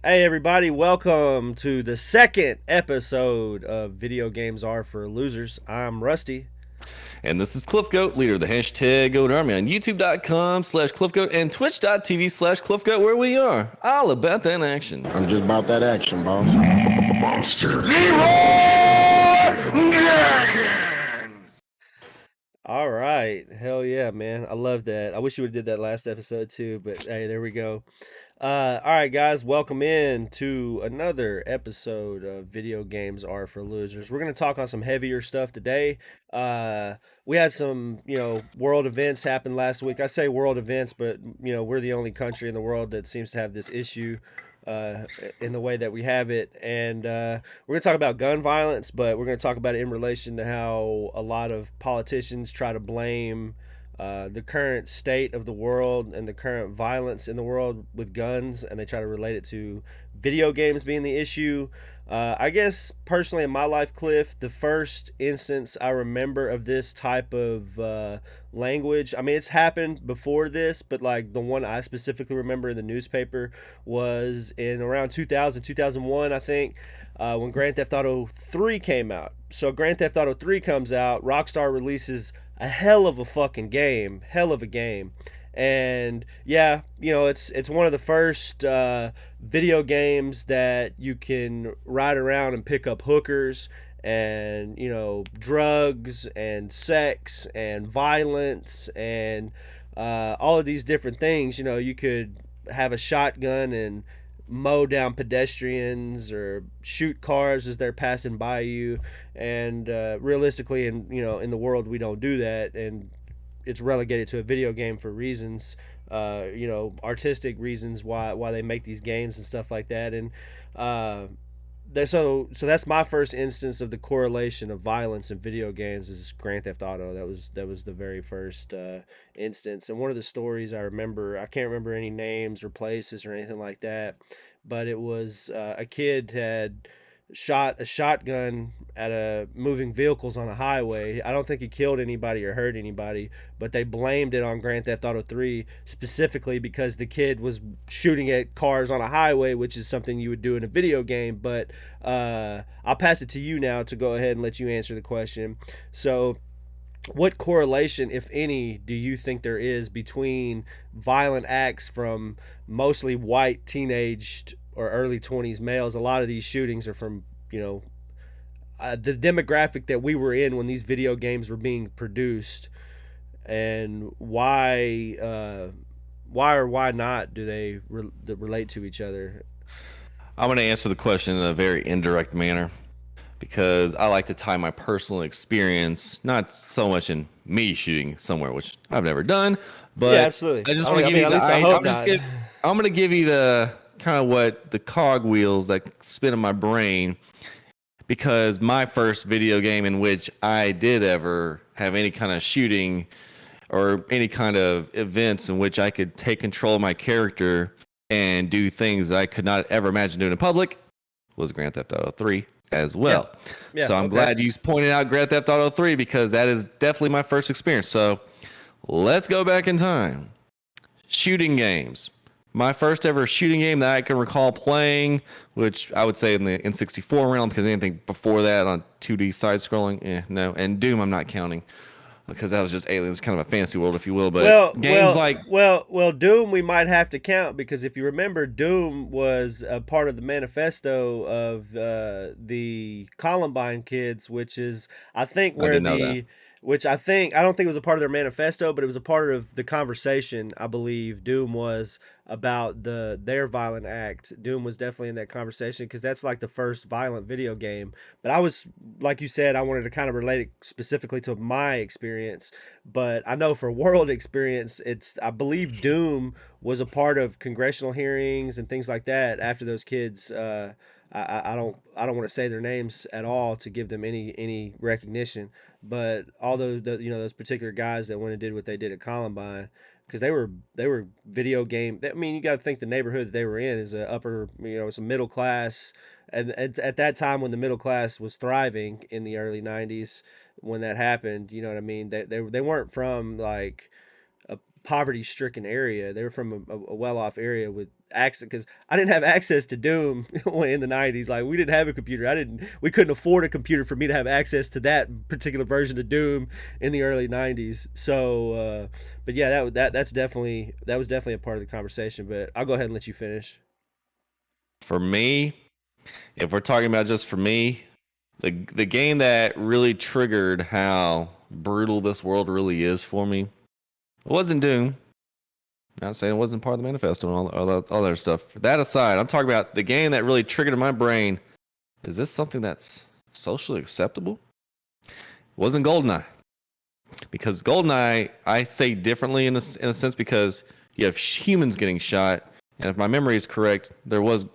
Hey everybody, welcome to the second episode of Video Games Are for Losers. I'm Rusty. And this is Cliff Goat, leader of the hashtag Goat Army on YouTube.com/CliffGoat and Twitch.tv/CliffGoat, where we are all about that action. I'm just about that action, boss. Monster. All right, hell yeah, man, I love that. I wish you would have did that last episode too, but hey, there we go. All right, guys, welcome in to another episode of Video Games Are for Losers. We're gonna talk on some heavier stuff today. We had some, world events happen last week. I say world events, but we're the only country in the world that seems to have this issue uh, in the way that we have it. And we're going to talk about gun violence, but we're going to talk about it in relation to how a lot of politicians try to blame the current state of the world and the current violence in the world with guns, and they try to relate it to video games being the issue. I guess personally in my life, Cliff, the first instance I remember of this type of language, I mean, it's happened before this, but like the one I specifically remember in the newspaper was in around 2000, 2001, I think, when Grand Theft Auto 3 came out. So Grand Theft Auto 3 comes out, Rockstar releases a hell of a fucking game, hell of a game. And yeah, it's one of the first video games that you can ride around and pick up hookers and drugs and sex and violence and all of these different things. You could have a shotgun and mow down pedestrians or shoot cars as they're passing by you, and realistically, in the world, we don't do that, and it's relegated to a video game for reasons, artistic reasons why they make these games and stuff like that. And so that's my first instance of the correlation of violence in video games is Grand Theft Auto. That was the very first instance. And one of the stories I remember, I can't remember any names or places or anything like that, but it was a kid had shot a shotgun at a moving vehicles on a highway. I don't think he killed anybody or hurt anybody, but they blamed it on Grand Theft Auto 3 specifically because the kid was shooting at cars on a highway, which is something you would do in a video game. But I'll pass it to you now to go ahead and let you answer the question. So what correlation, if any, do you think there is between violent acts from mostly white teenaged or early 20s males? A lot of these shootings are from the demographic that we were in when these video games were being produced, and why or why not do they relate to each other? I'm going to answer the question in a very indirect manner because I like to tie my personal experience, not so much in me shooting somewhere, which I've never done, Yeah, but absolutely. I just I want mean, to give you at the least I hope I'm just not. I'm going to give you the kind of what the cog wheels that spin in my brain, because my first video game in which I did ever have any kind of shooting or any kind of events in which I could take control of my character and do things that I could not ever imagine doing in public was Grand Theft Auto 3 as well. Yeah, So I'm okay. glad you pointed out Grand Theft Auto 3 because that is definitely my first experience. So let's go back in time. Shooting games. My first ever shooting game that I can recall playing, which I would say in the N64 realm, because anything before that on 2D side scrolling, no. And Doom I'm not counting because that was just Aliens, kind of a fantasy world, if you will. But Well, games well, like well, Doom we might have to count because if you remember, Doom was a part of the manifesto of the Columbine kids, which is I think I where didn't know that. the which I don't think it was a part of their manifesto, but it was a part of the conversation. I believe Doom was about their violent act. Doom was definitely in that conversation because that's like the first violent video game. But I was like you said, I wanted to kind of relate it specifically to my experience. But I know for world experience, I believe Doom was a part of congressional hearings and things like that after those kids. I don't want to say their names at all to give them any recognition, but all those particular guys that went and did what they did at Columbine, because they were video game. I mean, you got to think the neighborhood that they were in is a upper, it's a middle class, and at that time when the middle class was thriving in the early '90s when that happened, you know what I mean. They weren't from like a poverty stricken area. They were from a well off area with access, because I didn't have access to Doom in the 90s. Like, we didn't have a computer. We couldn't afford a computer for me to have access to that particular version of Doom in the early 90s. So, but yeah, that was definitely a part of the conversation. But I'll go ahead and let you finish. For me, if we're talking about just for me, the game that really triggered how brutal this world really is for me, it wasn't Doom. Not saying it wasn't part of the manifesto and all that stuff. That aside, I'm talking about the game that really triggered in my brain. Is this something that's socially acceptable? It wasn't GoldenEye. Because GoldenEye, I say differently in a sense because you have humans getting shot, and if my memory is correct, there was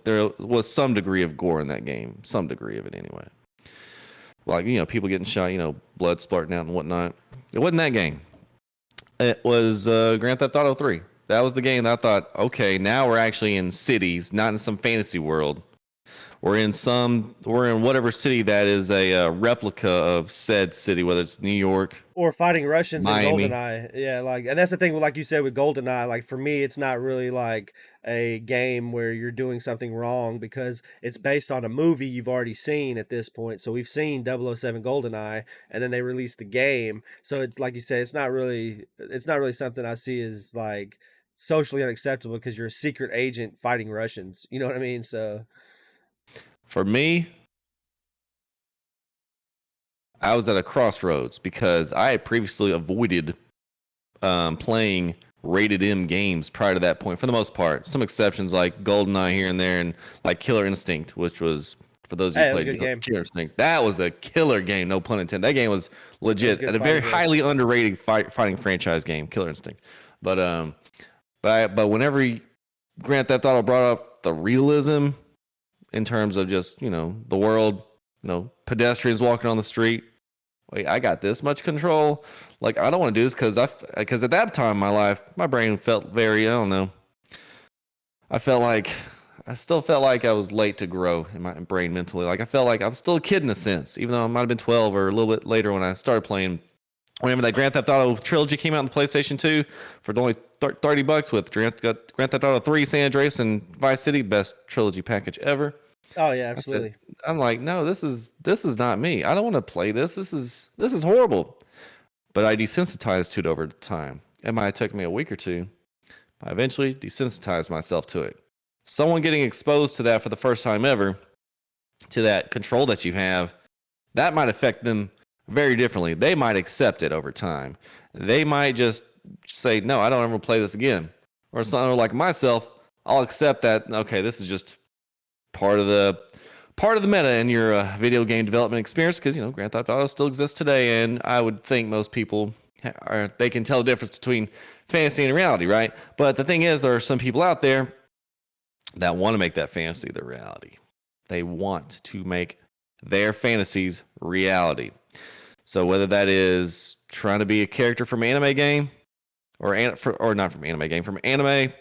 some degree of gore in that game, some degree of it anyway. Like, people getting shot, blood splurting out and whatnot. It wasn't that game. It was Grand Theft Auto 3. That was the game that I thought, okay, now we're actually in cities, not in some fantasy world. We're in whatever city that is a replica of said city, whether it's New York, Or fighting Russians in Miami. GoldenEye. Yeah, like, and that's the thing, like you said with GoldenEye, like for me it's not really like a game where you're doing something wrong because it's based on a movie you've already seen at this point. So we've seen 007 GoldenEye and then they released the game. So it's like you say, it's not really something I see as like socially unacceptable because you're a secret agent fighting Russians. You know what I mean? So For me, I was at a crossroads because I had previously avoided playing rated M games prior to that point for the most part. Some exceptions like GoldenEye here and there, and like Killer Instinct, which was, for those of you hey, who it was a played good game. Killer Instinct, that was a killer game, no pun intended. That game was It was a legit good and a very fighting game. highly underrated fighting franchise game, Killer Instinct. But whenever Grand Theft Auto brought up the realism in terms of just the world, pedestrians walking on the street. Wait, I got this much control. Like, I don't want to do this because at that time in my life, my brain felt very, I don't know. I still felt like I was late to grow in my brain mentally. Like, I felt like I'm still a kid in a sense, even though I might have been 12 or a little bit later when I started playing. Whenever that Grand Theft Auto trilogy came out on the PlayStation 2 for only $30 with Grand Theft Auto 3, San Andreas, and Vice City, best trilogy package ever. Oh yeah, I said, absolutely. I'm like, no, this is not me. I don't want to play this. This is horrible. But I desensitized to it over time. It might have taken me a week or two. I eventually desensitized myself to it. Someone getting exposed to that for the first time ever, to that control that you have, that might affect them very differently. They might accept it over time. They might just say, no, I don't ever play this again. Or someone like myself, I'll accept that, okay, this is just part of the meta in your video game development experience because Grand Theft Auto still exists today, and I would think most people they can tell the difference between fantasy and reality, right? But the thing is, there are some people out there that want to make that fantasy their reality. They want to make their fantasies reality. So whether that is trying to be a character from an anime game, or not from anime game, from anime,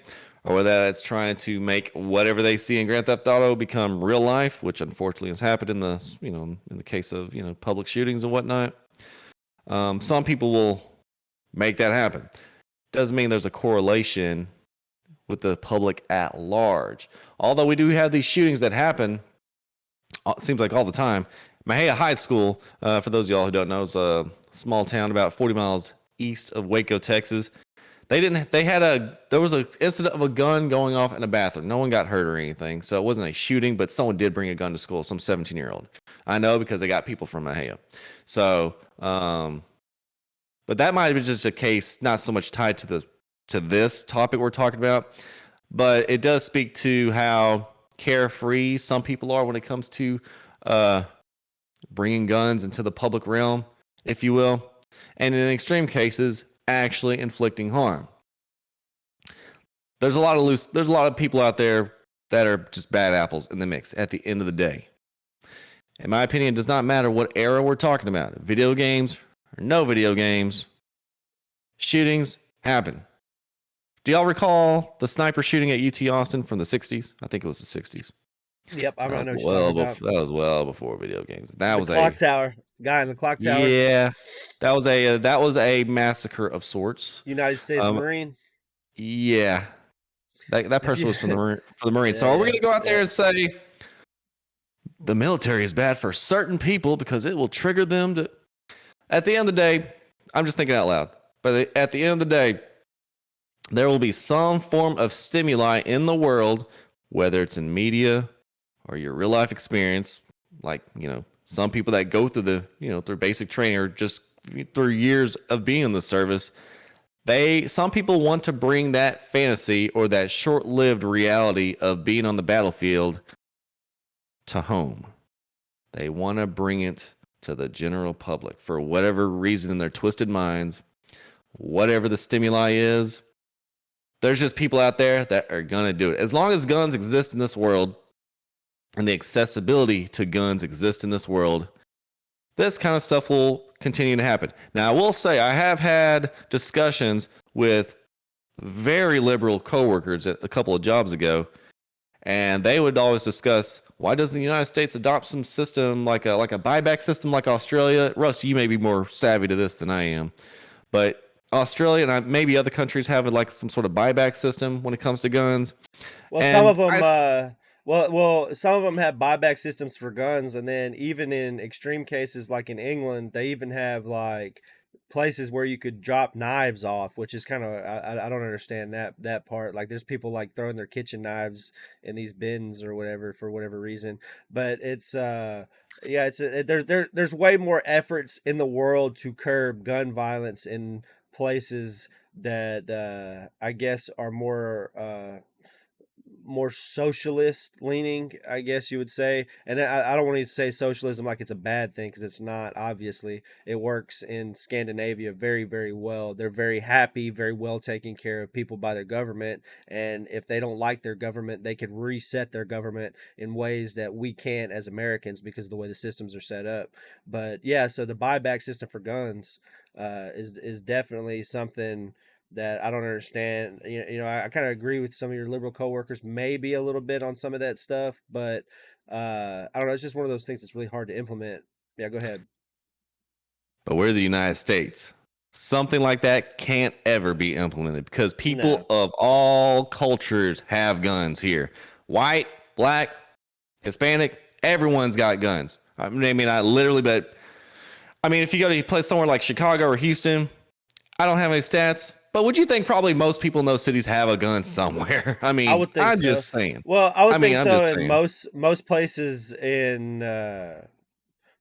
or whether that's trying to make whatever they see in Grand Theft Auto become real life, which unfortunately has happened in the case of public shootings and whatnot. Some people will make that happen. Doesn't mean there's a correlation with the public at large. Although we do have these shootings that happen, it seems like all the time. Mahia High School, for those of y'all who don't know, is a small town about 40 miles east of Waco, Texas. There was an incident of a gun going off in a bathroom. No one got hurt or anything. So it wasn't a shooting, but someone did bring a gun to school, some 17-year-old. I know because they got people from Mahia. So, but that might have been just a case, not so much tied to this topic we're talking about, but it does speak to how carefree some people are when it comes to bringing guns into the public realm, if you will, and in extreme cases, actually inflicting harm. There's a lot of people out there that are just bad apples in the mix at the end of the day. In my opinion, it does not matter what era we're talking about. Video games or no video games, shootings happen. Do y'all recall the sniper shooting at UT Austin from the 60s? I think it was the 60s. Yep, I know what you're Well talking about. that was well before video games. That The was clock tower guy in the clock tower, yeah, that was a massacre of sorts. United States Um, Marine. yeah, That If person you, was from the Marines. So yeah, are we going yeah, to go out there yeah. and say the military is bad for certain people because it will trigger them to? At the end of the day, I'm just thinking out loud. But at the end of the day, there will be some form of stimuli in the world, whether it's in media or your real life experience, like, some people that go through through basic training or just through years of being in the service, some people want to bring that fantasy or that short-lived reality of being on the battlefield to home. They want to bring it to the general public for whatever reason in their twisted minds, whatever the stimuli is. There's just people out there that are going to do it. As long as guns exist in this world and the accessibility to guns exist in this world, this kind of stuff will continue to happen. Now, I will say I have had discussions with very liberal coworkers a couple of jobs ago, and they would always discuss, why doesn't the United States adopt some system like a buyback system like Australia? Russ, you may be more savvy to this than I am, but Australia and maybe other countries have like some sort of buyback system when it comes to guns. Well, some of And them, some of them have buyback systems for guns, and then even in extreme cases, like in England, they even have like places where you could drop knives off, which is kind of I don't understand that part. Like, there's people like throwing their kitchen knives in these bins or whatever for whatever reason, but it's yeah, there's way more efforts in the world to curb gun violence in places that I guess are more socialist leaning, I guess you would say. And I don't want to say socialism like it's a bad thing, because it's not. Obviously, it works in Scandinavia very, very well. They're very happy, very well taken care of people by their government. And if they don't like their government, they can reset their government in ways that we can't as Americans because of the way the systems are set up. But yeah, so the buyback system for guns is definitely something that I don't understand. I kind of agree with some of your liberal coworkers, maybe a little bit on some of that stuff, but I don't know. It's just one of those things that's really hard to implement. Yeah, go ahead. but we're the United States. Something like that can't ever be implemented because people No, of all cultures have guns here. White, black, Hispanic, everyone's got guns. I mean, not literally, but I mean, if you go to a place somewhere like Chicago or Houston, I don't have any stats, but would you think probably most people in those cities have a gun somewhere? I I mean, would think I'm so. just saying. Well, I would I mean, think I'm so just in saying. most places in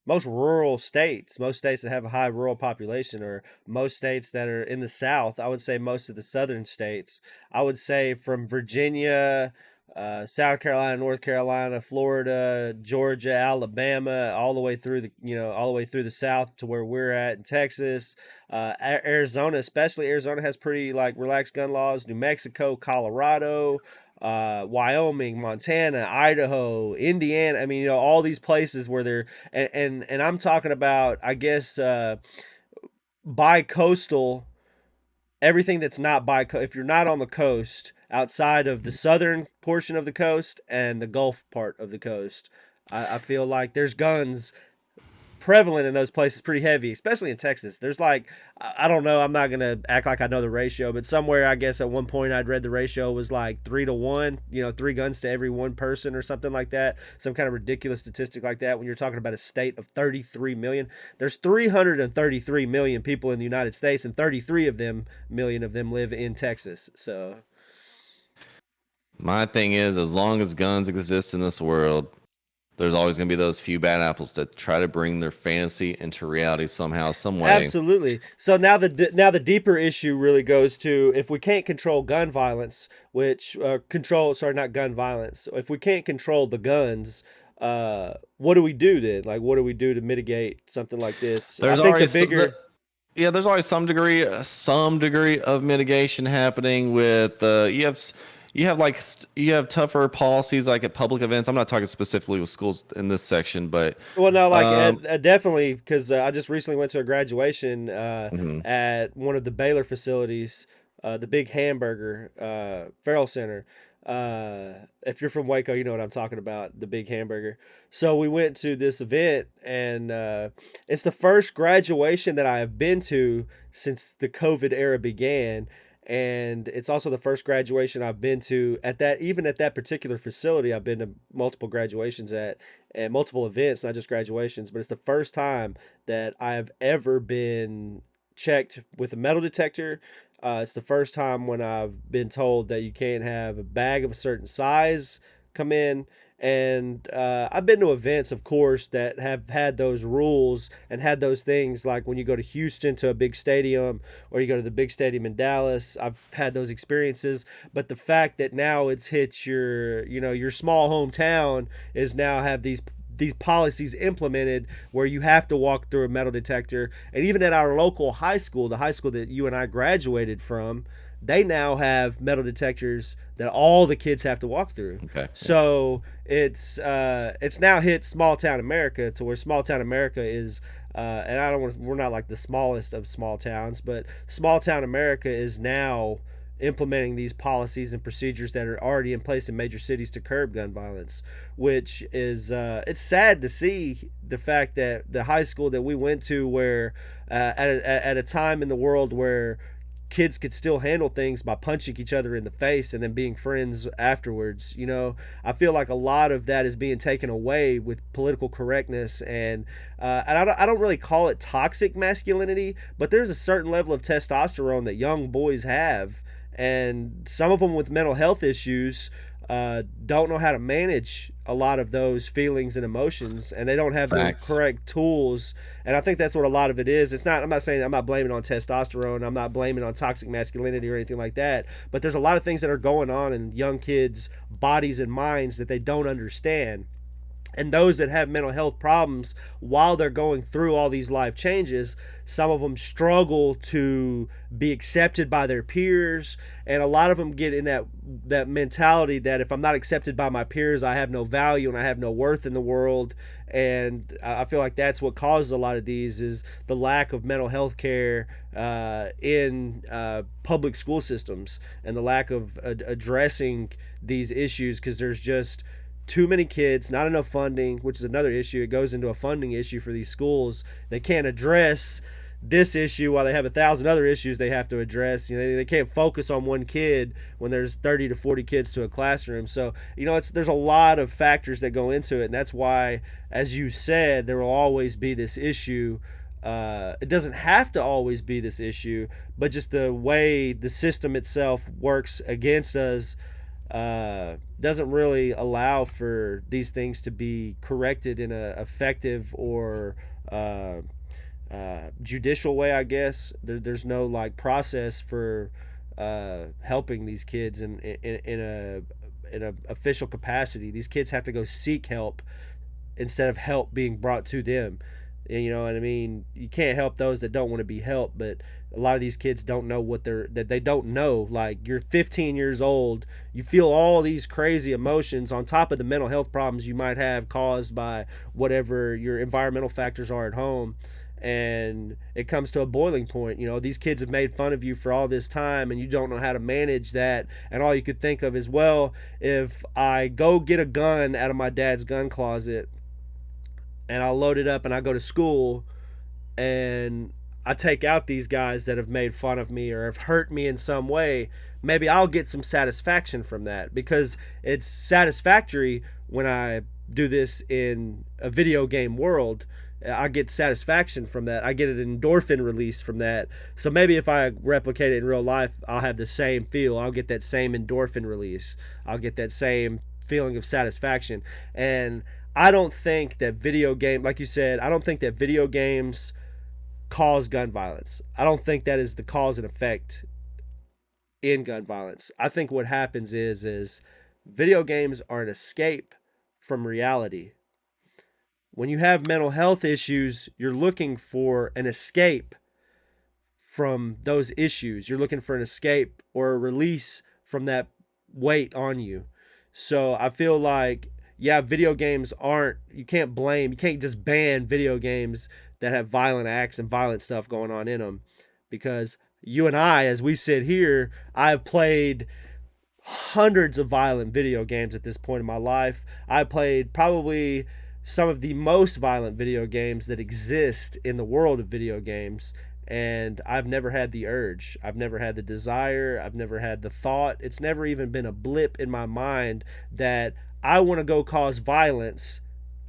most rural states, most states that have a high rural population, or most states that are in the South. I would say most of the southern states. I would say from Virginia, South Carolina, North Carolina, Florida, Georgia, Alabama, all the way through all the way through the South to where we're at in Texas, Arizona, especially Arizona has pretty like relaxed gun laws. New Mexico, Colorado, Wyoming, Montana, Idaho, Indiana. I mean, all these places where they're and I'm talking about, I guess, bi-coastal, everything that's not if you're not on the coast, outside of the southern portion of the coast and the Gulf part of the coast. I feel like there's guns prevalent in those places pretty heavy, especially in Texas. There's like, I don't know, I'm not gonna act like I know the ratio, but somewhere I guess at one point I'd read the ratio was like 3 to 1, 3 guns to every one person or something like that. Some kind of ridiculous statistic like that. When you're talking about a state of 33 million, there's 333 million people in the United States, and 33 of them million of them live in Texas. So My thing is, as long as guns exist in this world, there's always going to be those few bad apples that try to bring their fantasy into reality somehow, some way. absolutely. So now the deeper issue really goes to, if we can't control gun violence, which control sorry not gun violence. If we can't control the guns, what do we do then? Like, what do we do to mitigate something like this? I There's think the already bigger yeah, there's always some degree of mitigation happening with you have tougher policies like at public events. I'm not talking specifically with schools in this section, but Well, no, like um, definitely, because I just recently went to a graduation mhm. at one of the Baylor facilities, the Big Hamburger Farrell Center. If you're from Waco, you know what I'm talking about, the Big Hamburger. So we went to this event, and it's the first graduation that I have been to since the COVID era began. and it's also the first graduation I've been to at that, even at that particular facility. I've been to multiple graduations at and multiple events, not just graduations, but it's the first time that I've ever been checked with a metal detector. It's the first time when I've been told that you can't have a bag of a certain size come in. And I've been to events, of course, that have had those rules and had those things, like when you go to Houston to a big stadium or you go to the big stadium in Dallas. I've had those experiences, but the fact that now it's hit your, your small hometown is now have these policies implemented where you have to walk through a metal detector. And even at our local high school, the high school that you and I graduated from, they now have metal detectors that all the kids have to walk through. Okay. So it's now hit small town America, to where small town America is and I don't want we're not like the smallest of small towns, but small town America is now implementing these policies and procedures that are already in place in major cities to curb gun violence, which is it's sad to see the fact that the high school that we went to, where at a time in the world where kids could still handle things by punching each other in the face and then being friends afterwards. I feel like a lot of that is being taken away with political correctness, and I don't really call it toxic masculinity, but there's a certain level of testosterone that young boys have, and some of them with mental health issues don't know how to manage a lot of those feelings and emotions, and they don't have the Facts. correct tools. And I think that's what a lot of it is. It's not, I'm not saying, I'm not blaming it on testosterone, I'm not blaming it on toxic masculinity or anything like that, but there's a lot of things that are going on in young kids' bodies and minds that they don't understand. And those that have mental health problems while they're going through all these life changes, some of them struggle to be accepted by their peers, and a lot of them get in that mentality that if I'm not accepted by my peers, I have no value and I have no worth in the world. And I feel like that's what causes a lot of these, is the lack of mental health care in public school systems, and the lack of addressing these issues, because there's just too many kids, not enough funding, which is another issue. It goes into a funding issue for these schools. They can't address this issue while they have 1,000 other issues they have to address. They can't focus on one kid when there's 30 to 40 kids to a classroom. So there's a lot of factors that go into it, and that's why, as you said, there will always be this issue. It doesn't have to always be this issue, but just the way the system itself works against us doesn't really allow for these things to be corrected in a effective or judicial way, I guess. There's no like process for helping these kids in a official capacity. These kids have to go seek help instead of help being brought to them. And you know what I mean? You can't help those that don't want to be helped, but a lot of these kids don't know that they don't know. Like, you're 15 years old, you feel all these crazy emotions on top of the mental health problems you might have caused by whatever your environmental factors are at home, and it comes to a boiling point. These kids have made fun of you for all this time, and you don't know how to manage that, and all you could think of is, well, if I go get a gun out of my dad's gun closet and I'll load it up and I go to school and I take out these guys that have made fun of me or have hurt me in some way, maybe I'll get some satisfaction from that, because it's satisfactory when I do this in a video game world. I get satisfaction from that. I get an endorphin release from that. So maybe if I replicate it in real life, I'll have the same feel. I'll get that same endorphin release. I'll get that same feeling of satisfaction. And I don't think that like you said, I don't think that video games cause gun violence. I don't think that is the cause and effect in gun violence. I think what happens is video games are an escape from reality. When you have mental health issues, you're looking for an escape from those issues. You're looking for an escape or a release from that weight on you. So I feel like, yeah, video games you can't just ban video games that have violent acts and violent stuff going on in them, because you and I, as we sit here, I've played hundreds of violent video games at this point in my life. I played probably some of the most violent video games that exist in the world of video games, and I've never had the urge. I've never had the desire. I've never had the thought. It's never even been a blip in my mind that I want to go cause violence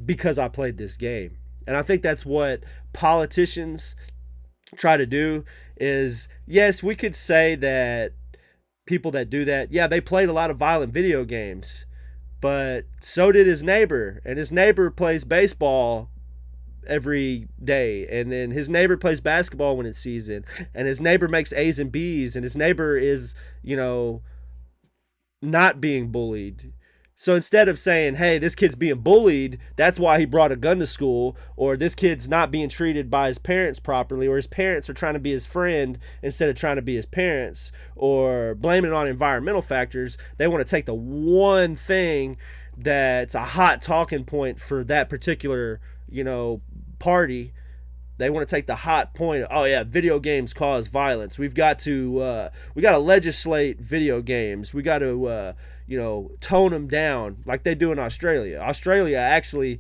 because I played this game. And I think that's what politicians try to do is, yes, we could say that people that do that, yeah, they played a lot of violent video games, but so did his neighbor, and his neighbor plays baseball every day, and then his neighbor plays basketball when it's season, and his neighbor makes A's and B's, and his neighbor is, not being bullied. So instead of saying, hey, this kid's being bullied, that's why he brought a gun to school, or this kid's not being treated by his parents properly, or his parents are trying to be his friend instead of trying to be his parents, or blaming it on environmental factors, they want to take the one thing that's a hot talking point for that particular, party. They want to take the hot point. Oh yeah, video games cause violence. We got to legislate video games. We got to tone them down like they do in Australia. Australia actually,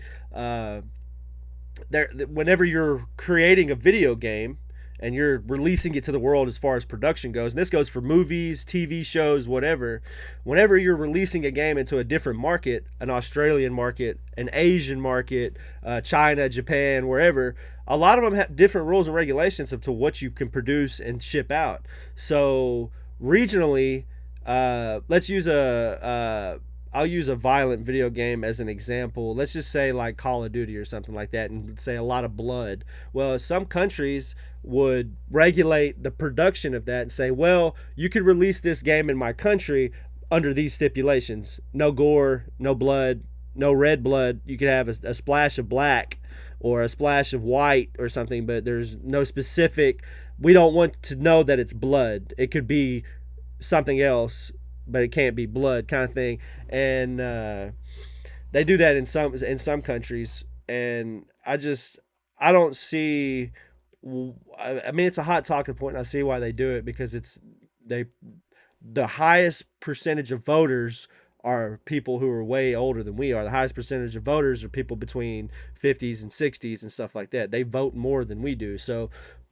whenever you're creating a video game and you're releasing it to the world as far as production goes, and this goes for movies, TV shows, whatever, whenever you're releasing a game into a different market, an Australian market, an Asian market, China, Japan, wherever, a lot of them have different rules and regulations up to what you can produce and ship out. So regionally, I'll use a violent video game as an example. Let's just say like Call of Duty or something like that, and say a lot of blood. Well, some countries would regulate the production of that and say, well, you could release this game in my country under these stipulations: no gore, no blood, no red blood. You could have a splash of black or a splash of white or something, but there's no specific. We don't want to know that it's blood. It could be something else, but it can't be blood, kind of thing. And they do that in some countries, and I don't see. I mean, it's a hot talking point, and I see why they do it, because the highest percentage of voters are people who are way older than we are. The highest percentage of voters are people between 50s and 60s and stuff like that. They vote more than we do. So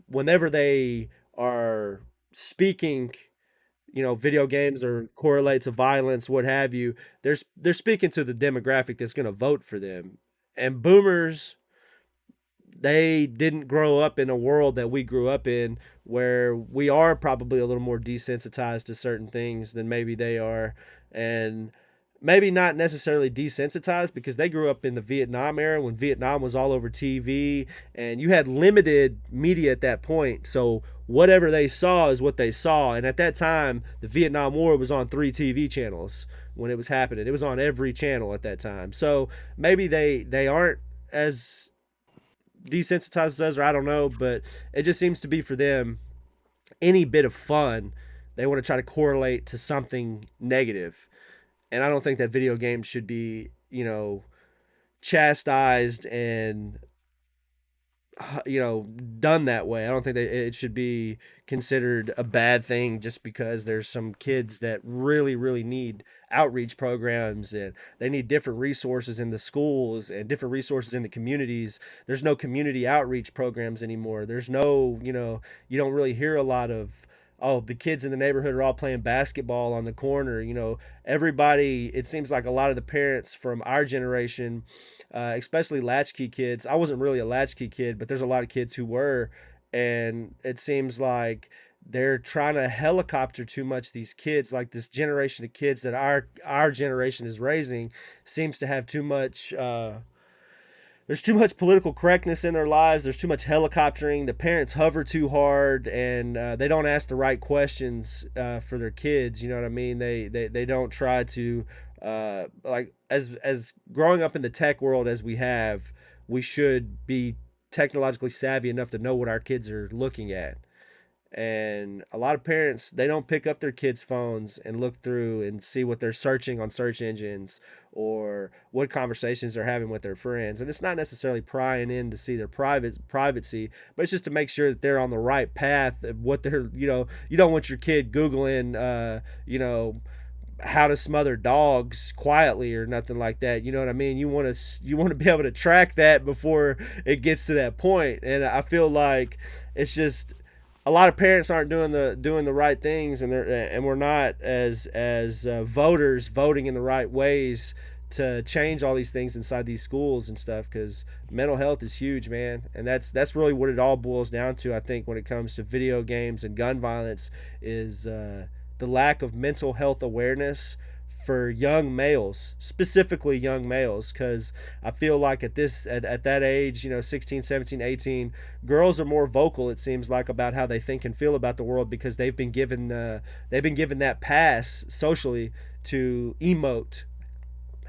whenever they are speaking, video games or correlate to violence, what have you, they're speaking to the demographic that's going to vote for them. And boomers, they didn't grow up in a world that we grew up in, where we are probably a little more desensitized to certain things than maybe they are. And maybe not necessarily desensitized, because they grew up in the Vietnam era, when Vietnam was all over TV and you had limited media at that point. So whatever they saw is what they saw. And at that time, the Vietnam War was on 3 TV channels when it was happening. It was on every channel at that time. So maybe they aren't as desensitized as us, or I don't know, but it just seems to be for them, any bit of fun, they want to try to correlate to something negative. And I don't think that video games should be, chastised and, done that way. I don't think that it should be considered a bad thing just because there's some kids that really, really need outreach programs, and they need different resources in the schools and different resources in the communities. There's no community outreach programs anymore. There's no, you don't really hear a lot of, oh, the kids in the neighborhood are all playing basketball on the corner. Everybody, it seems like a lot of the parents from our generation, especially latchkey kids. I wasn't really a latchkey kid, but there's a lot of kids who were. And it seems like they're trying to helicopter too much these kids. Like, this generation of kids that our generation is raising seems to have too much, there's too much political correctness in their lives. There's too much helicoptering. The parents hover too hard, and they don't ask the right questions for their kids. You know what I mean? They don't try to, like, as growing up in the tech world as we have, we should be technologically savvy enough to know what our kids are looking at. And a lot of parents, they don't pick up their kids' phones and look through and see what they're searching on search engines, or what conversations they're having with their friends. And it's not necessarily prying in to see their privacy, but it's just to make sure that they're on the right path of what they're, you don't want your kid Googling, how to smother dogs quietly or nothing like that. You know what I mean? You want to be able to track that before it gets to that point. And I feel like it's just, a lot of parents aren't doing the right things, and we're not as voters voting in the right ways to change all these things inside these schools and stuff, because mental health is huge, man, and that's really what it all boils down to. I think when it comes to video games and gun violence is the lack of mental health awareness for young males, specifically young males, because I feel like at that age, 16, 17, 18, girls are more vocal, it seems like, about how they think and feel about the world, because they've been given that pass socially to emote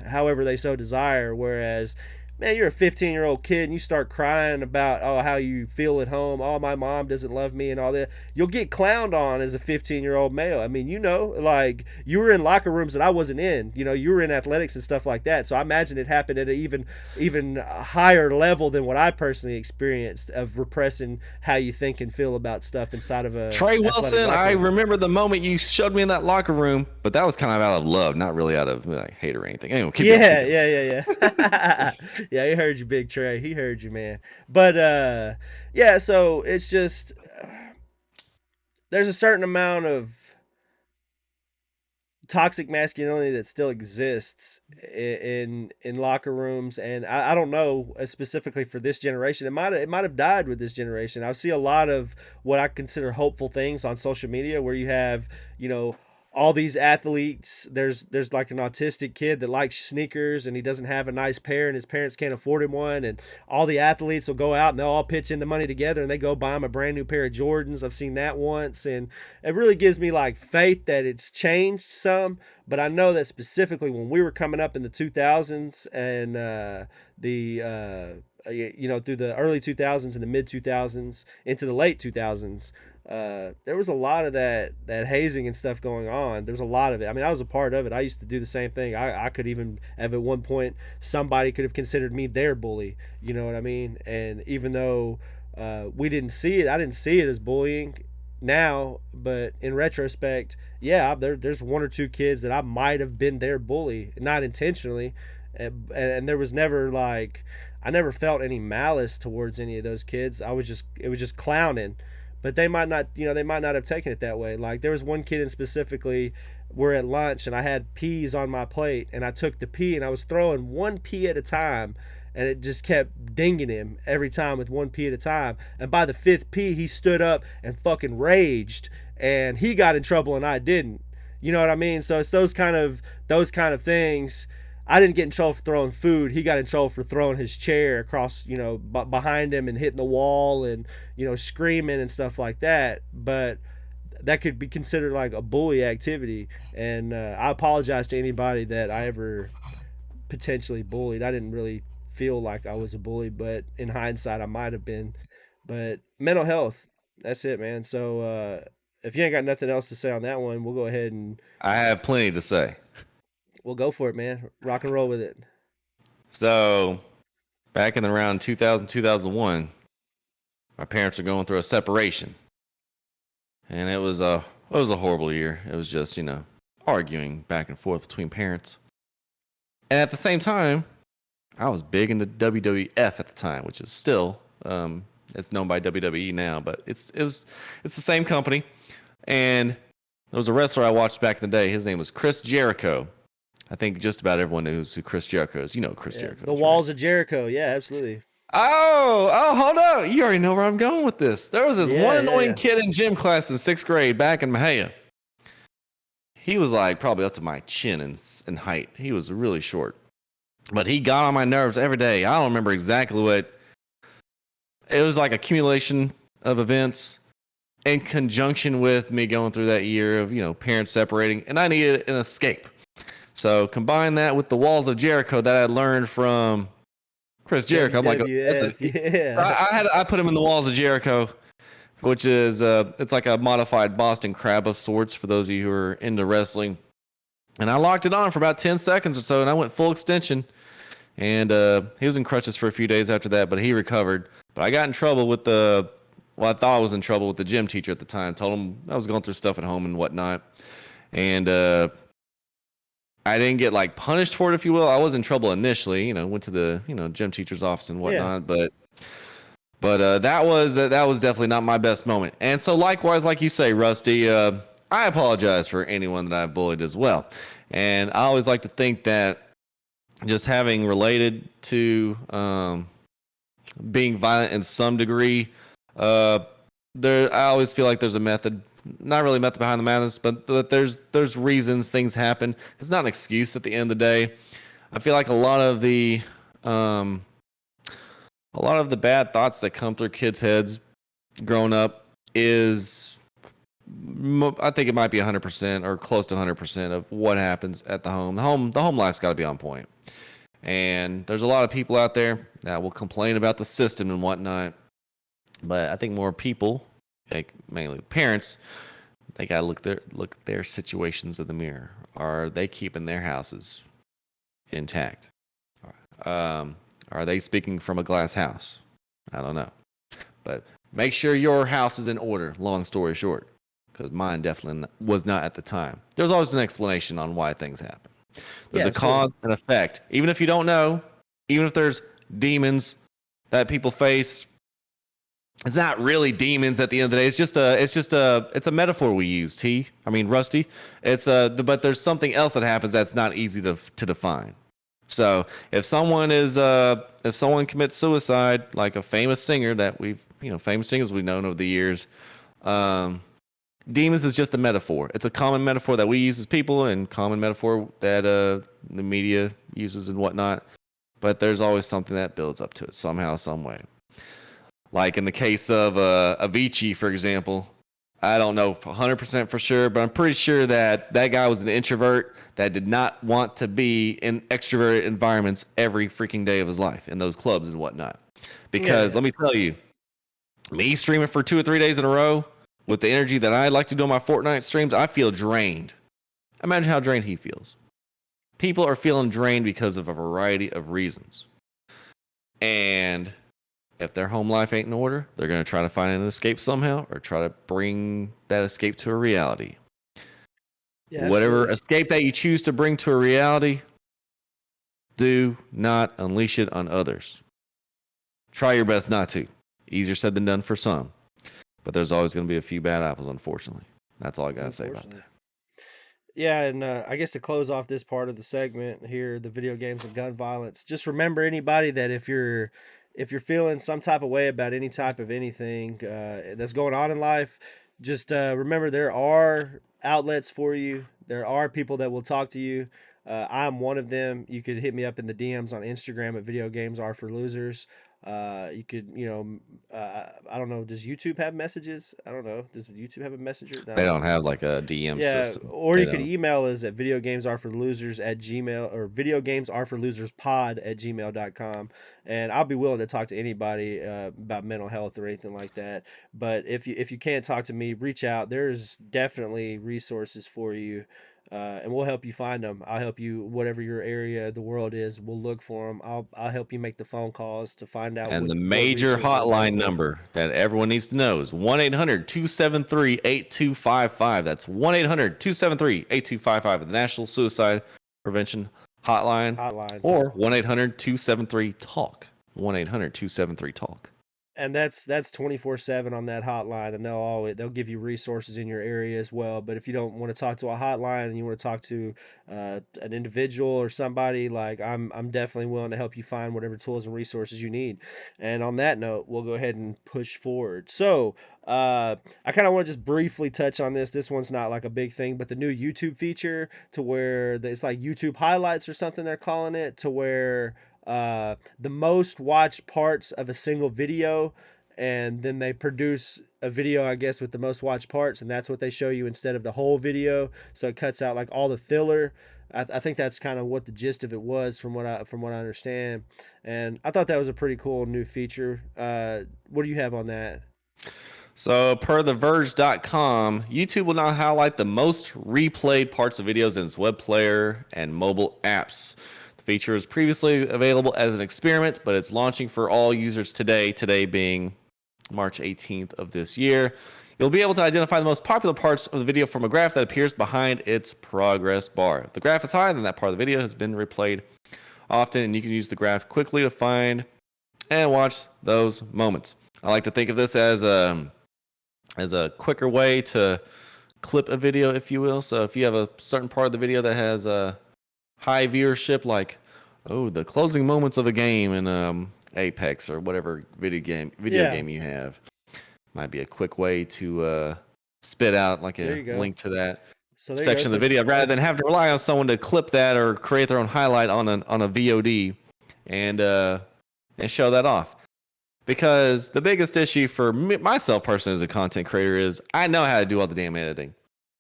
however they so desire. Whereas, man, you're a 15-year-old kid and you start crying about, oh, how you feel at home, oh, my mom doesn't love me and all that, you'll get clowned on as a 15-year-old male. I mean, like, you were in locker rooms that I wasn't in. You were in athletics and stuff like that, so I imagine it happened at an even higher level than what I personally experienced, of repressing how you think and feel about stuff inside of a Trey athletic Wilson, locker I room. remember the moment you showed me in that locker room, but that was kind of out of love, not really out of like hate or anything. Anyway, keep going, keep Yeah, going. yeah. Yeah, he heard you, Big Trey. He heard you, man. But yeah, so it's just there's a certain amount of toxic masculinity that still exists in locker rooms, and I don't know specifically for this generation. It might have died with this generation. I see a lot of what I consider hopeful things on social media, where you have, all these athletes. There's like an autistic kid that likes sneakers and he doesn't have a nice pair and his parents can't afford him one, and all the athletes will go out and they'll all pitch in the money together and they go buy him a brand new pair of Jordans. I've seen that once, and it really gives me like faith that it's changed some. But I know that specifically when we were coming up in the 2000s and through the early 2000s and the mid 2000s into the late 2000s, there was a lot of that hazing and stuff going on. There's a lot of it. I mean, I was a part of it. I used to do the same thing. I could even have at one point, somebody could have considered me their bully. You know what I mean? And even though we didn't see it, I didn't see it as bullying now, but in retrospect, yeah, there's one or two kids that I might have been their bully, not intentionally, and there was never like, I never felt any malice towards any of those kids. It was just clowning, but they might not have taken it that way. Like, there was one kid in specifically, we're at lunch and I had peas on my plate and I took the pea and I was throwing one pea at a time, and it just kept dinging him every time with one pea at a time. And by the fifth pea, he stood up and fucking raged, and he got in trouble and I didn't. You know what I mean? So it's those kind of things. I didn't get in trouble for throwing food. He got in trouble for throwing his chair across, behind him and hitting the wall and, screaming and stuff like that. But that could be considered like a bully activity. And I apologize to anybody that I ever potentially bullied. I didn't really feel like I was a bully, but in hindsight, I might have been. But mental health, that's it, man. So if you ain't got nothing else to say on that one, we'll go ahead and I have plenty to say. we'll go for it, man. Rock and roll with it. So, back in around 2000, 2001, my parents were going through a separation, and it was a horrible year. It was just arguing back and forth between parents, and at the same time, I was big into WWF at the time, which is still it's known by WWE now, but it's the same company. And there was a wrestler I watched back in the day. His name was Chris Jericho. I think just about everyone knows who Chris Jericho is. You know who Chris Jericho. The is, walls right? of Jericho. Yeah, absolutely. Oh, hold up. You already know where I'm going with this. There was this one Yeah, yeah, annoying yeah. kid in gym class in 6th grade back in Mahia. He was like probably up to my chin in height. He was really short. But he got on my nerves every day. I don't remember exactly what. It was like accumulation of events in conjunction with me going through that year of, parents separating, and I needed an escape. So combine that with the walls of Jericho that I learned from Chris Jericho. I'm like, that's WWF. it. Yeah. I put him in the walls of Jericho, which is it's like a modified Boston Crab of sorts for those of you who are into wrestling. And I locked it on for about 10 seconds or so, and I went full extension. And he was in crutches for a few days after that, but he recovered. But I got in trouble with I thought I was in trouble with the gym teacher at the time. Told him I was going through stuff at home and whatnot. And I didn't get like punished for it, if you will. I was in trouble initially, went to the, gym teacher's office and Yeah. whatnot. But But that was definitely not my best moment. And so likewise, like you say, Rusty, I apologize for anyone that I've bullied as well. And I always like to think that just having related to being violent in some degree, uh, I always feel like there's a method, not really method behind the madness, but there's reasons things happen. It's not an excuse at the end of the day. I feel like um, a lot of the bad thoughts that come through kids' heads growing up is, I think it might be 100% or close to 100% of what happens at the home. The home life's got to be on point. And there's a lot of people out there that will complain about the system and whatnot. But I think more people, like mainly parents, they gotta look at their situations in the mirror. Are they keeping their houses intact? Are they speaking from a glass house? I don't know. But make sure your house is in order, long story short, because mine definitely was not at the time. There's always an explanation on why things happen. There's a cause and effect. Even if you don't know, even if there's demons that people face, it's not really demons at the end of the day. It's a metaphor we use, Rusty. But there's something else that happens that's not easy to define. So if someone commits suicide, like a famous singer that famous singers we've known over the years, demons is just a metaphor. It's a common metaphor that we use as people, and common metaphor that the media uses and whatnot. But there's always something that builds up to it somehow, some way. Like in the case of Avicii, for example, I don't know 100% for sure, but I'm pretty sure that guy was an introvert that did not want to be in extroverted environments every freaking day of his life in those clubs and whatnot. Because let me tell you, me streaming for 2 or 3 days in a row with the energy that I like to do on my Fortnite streams, I feel drained. Imagine how drained he feels. People are feeling drained because of a variety of reasons. And if their home life ain't in order, they're going to try to find an escape somehow or try to bring that escape to a reality. Yeah, whatever escape that you choose to bring to a reality, do not unleash it on others. Try your best not to. Easier said than done for some. But there's always going to be a few bad apples, unfortunately. That's all I got to say about that. Yeah, and I guess to close off this part of the segment here, the video games and gun violence, just remember anybody that if you're feeling some type of way about any type of anything that's going on in life, just remember there are outlets for you. There are people that will talk to you. I'm one of them. You could hit me up in the DMs on Instagram at Video Games Are for Losers. You could, I don't know. Does YouTube have messages? I don't know. Does YouTube have a messenger? No. They don't have like a DM system. Or you could email us at videogamesareforlosers@gmail or videogamesareforloserspod@gmail.com. And I'll be willing to talk to anybody about mental health or anything like that. But if you can't talk to me, reach out. There's definitely resources for you. And we'll help you find them. I'll help you, whatever your area of the world is. We'll look for them. I'll help you make the phone calls to find out. And the major hotline number that everyone needs to know is 1-800-273-8255. That's 1-800-273-8255, the National Suicide Prevention Hotline. Or 1-800-273-TALK. 1-800-273-TALK. And that's 24/7 on that hotline, and they'll give you resources in your area as well. But if you don't want to talk to a hotline and you want to talk to an individual or somebody, like I'm definitely willing to help you find whatever tools and resources you need. And on that note, we'll go ahead and push forward. So I kind of want to just briefly touch on this. This one's not like a big thing, but the new YouTube feature to where it's like YouTube highlights or something they're calling it, to where the most watched parts of a single video, and then they produce a video, I guess, with the most watched parts, and that's what they show you instead of the whole video. So it cuts out like all the filler. I think that's kind of what the gist of it was, from what I understand. And I thought that was a pretty cool new feature. What do you have on that? So per TheVerge.com, YouTube will now highlight the most replayed parts of videos in its web player and mobile apps. Feature was previously available as an experiment, but it's launching for all users today being March 18th of this year. You'll be able to identify the most popular parts of the video from a graph that appears behind its progress bar. If the graph is high, then that part of the video has been replayed often, and you can use the graph quickly to find and watch those moments. I like to think of this as a quicker way to clip a video, if you will. So if you have a certain part of the video that has a high viewership, like the closing moments of a game in Apex or whatever video Yeah, game you have, might be a quick way to spit out like there a you go. link to that So there you go. section of the So video rather than have to rely on someone to clip that or create their own highlight on a VOD and show that off. Because the biggest issue for myself personally as a content creator is I know how to do all the damn editing.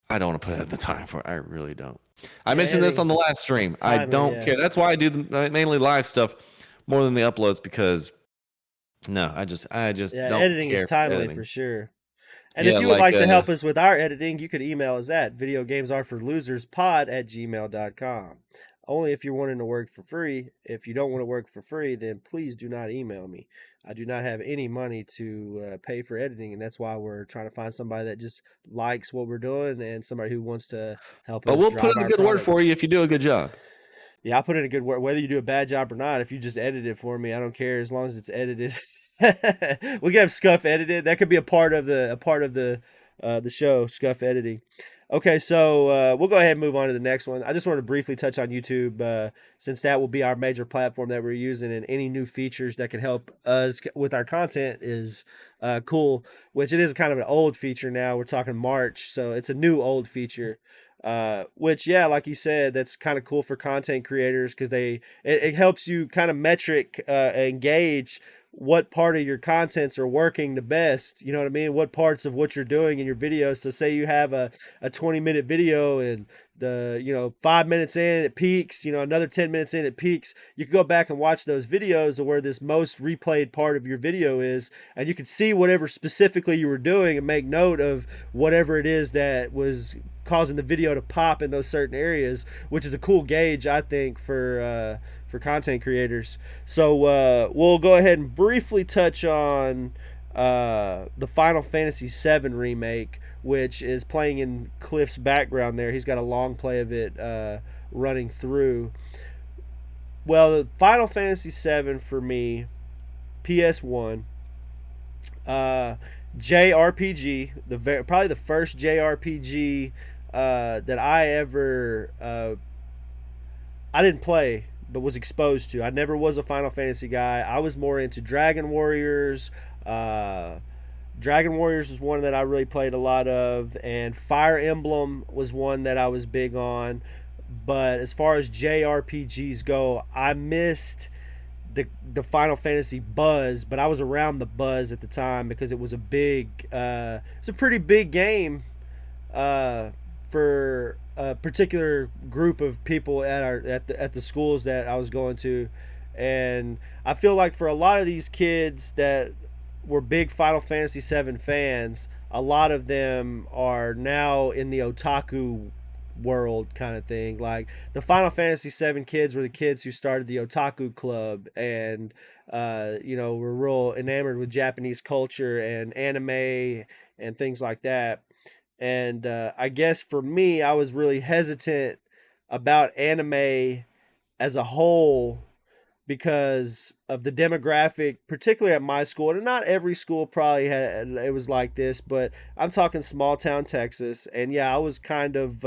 I don't want to put in the time for it. I really don't. I yeah, mentioned this on the editing's last stream. I timely. don't Yeah, care. That's why I do mainly live stuff more than the uploads because no, I just yeah, don't editing is care for timely for editing. sure. And if Yeah, you would like like to help us with our editing, you could email us at videogamesareforloserspod@gmail.com. Only if you're wanting to work for free. If you don't want to work for free, then please do not email me. I do not have any money to pay for editing, and that's why we're trying to find somebody that just likes what we're doing and somebody who wants to help but us we'll put drive in a our good word for products. you if you do a good job. Yeah, I'll put in a good word. Whether you do a bad job or not, if you just edit it for me, I don't care as long as it's edited. We can have scuff edited. That could be a part of the show, scuff editing. Okay, so we'll go ahead and move on to the next one. I just want to briefly touch on YouTube, since that will be our major platform that we're using, and any new features that can help us with our content is cool. Which it is kind of an old feature now. We're talking March, so it's a new old feature. Which yeah, like you said, that's kind of cool for content creators because it helps you kind of metric and gauge what part of your contents are working the best. You know what I mean? What parts of what you're doing in your videos. So say you have a 20-minute video and the 5 minutes in it peaks, another 10 minutes in it peaks. You can go back and watch those videos of where this most replayed part of your video is, and you can see whatever specifically you were doing and make note of whatever it is that was causing the video to pop in those certain areas, which is a cool gauge, I think, for content creators. So we'll go ahead and briefly touch on the Final Fantasy VII remake, which is playing in Cliff's background there. He's got a long play of it running through. Well, the Final Fantasy VII for me, PS1, uh, JRPG, probably the first JRPG that I didn't play, but was exposed to. I never was a Final Fantasy guy. I was more into Dragon Warriors. Uh, Dragon Warriors was one that I really played a lot of, and Fire Emblem was one that I was big on. But as far as JRPGs go, I missed the Final Fantasy buzz, but I was around the buzz at the time because it was it's a pretty big game uh, for a particular group of people at the schools that I was going to, and I feel like for a lot of these kids that were big Final Fantasy VII fans, a lot of them are now in the otaku world kind of thing. Like the Final Fantasy VII kids were the kids who started the otaku club and were real enamored with Japanese culture and anime and things like that. And I guess for me, I was really hesitant about anime as a whole because of the demographic, particularly at my school. And not every school probably had it was like this, but I'm talking small town Texas, and yeah, I was kind of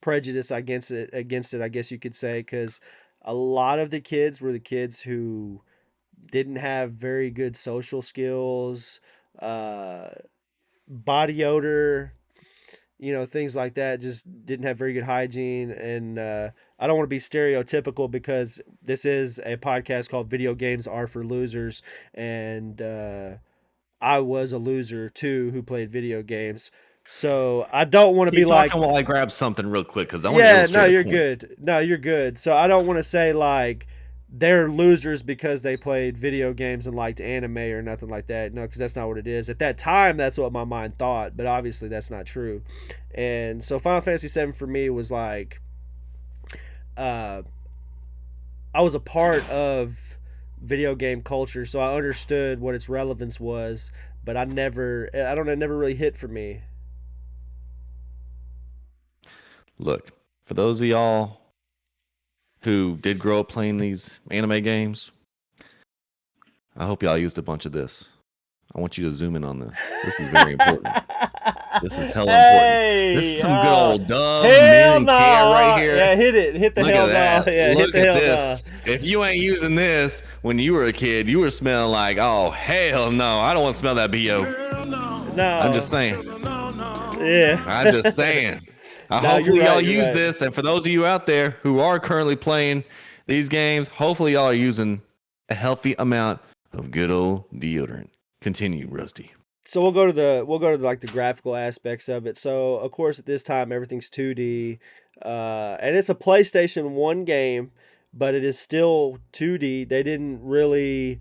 prejudiced against it, I guess you could say, because a lot of the kids were the kids who didn't have very good social skills, uh, body odor, things like that. Just didn't have very good hygiene. And I don't want to be stereotypical because this is a podcast called Video Games Are for Losers. And I was a loser too who played video games. So I don't want to be Keep like, talking while I grab something real quick because I want to yeah, no, illustrate a you're point. good. No, you're good. So I don't want to say like they're losers because they played video games and liked anime or nothing like that. No, because that's not what it is. At that time, that's what my mind thought, but obviously that's not true. And so Final Fantasy VII for me was like, uh, I was a part of video game culture, so I understood what its relevance was, but I don't know, it never really hit for me. Look, for those of y'all who did grow up playing these anime games, I hope y'all used a bunch of this. I want you to zoom in on this. This is very important. This is hella important. This is Hey, some good old Dove hell men no. care right here. Yeah, hit it. Hit the Look hell at no. that. Yeah, hit Look the at hell no. this. If you ain't using this when you were a kid, you were smelling like, oh, hell no. I don't want to smell that BO. No. I'm just saying. Yeah. I'm just saying. No, you're Hopefully y'all right. You're use right. this. And for those of you out there who are currently playing these games, hopefully y'all are using a healthy amount of good old deodorant. Continue, Rusty. So we'll go to like the graphical aspects of it. So of course at this time everything's 2D, and it's a PlayStation 1 game, but it is still 2D. They didn't really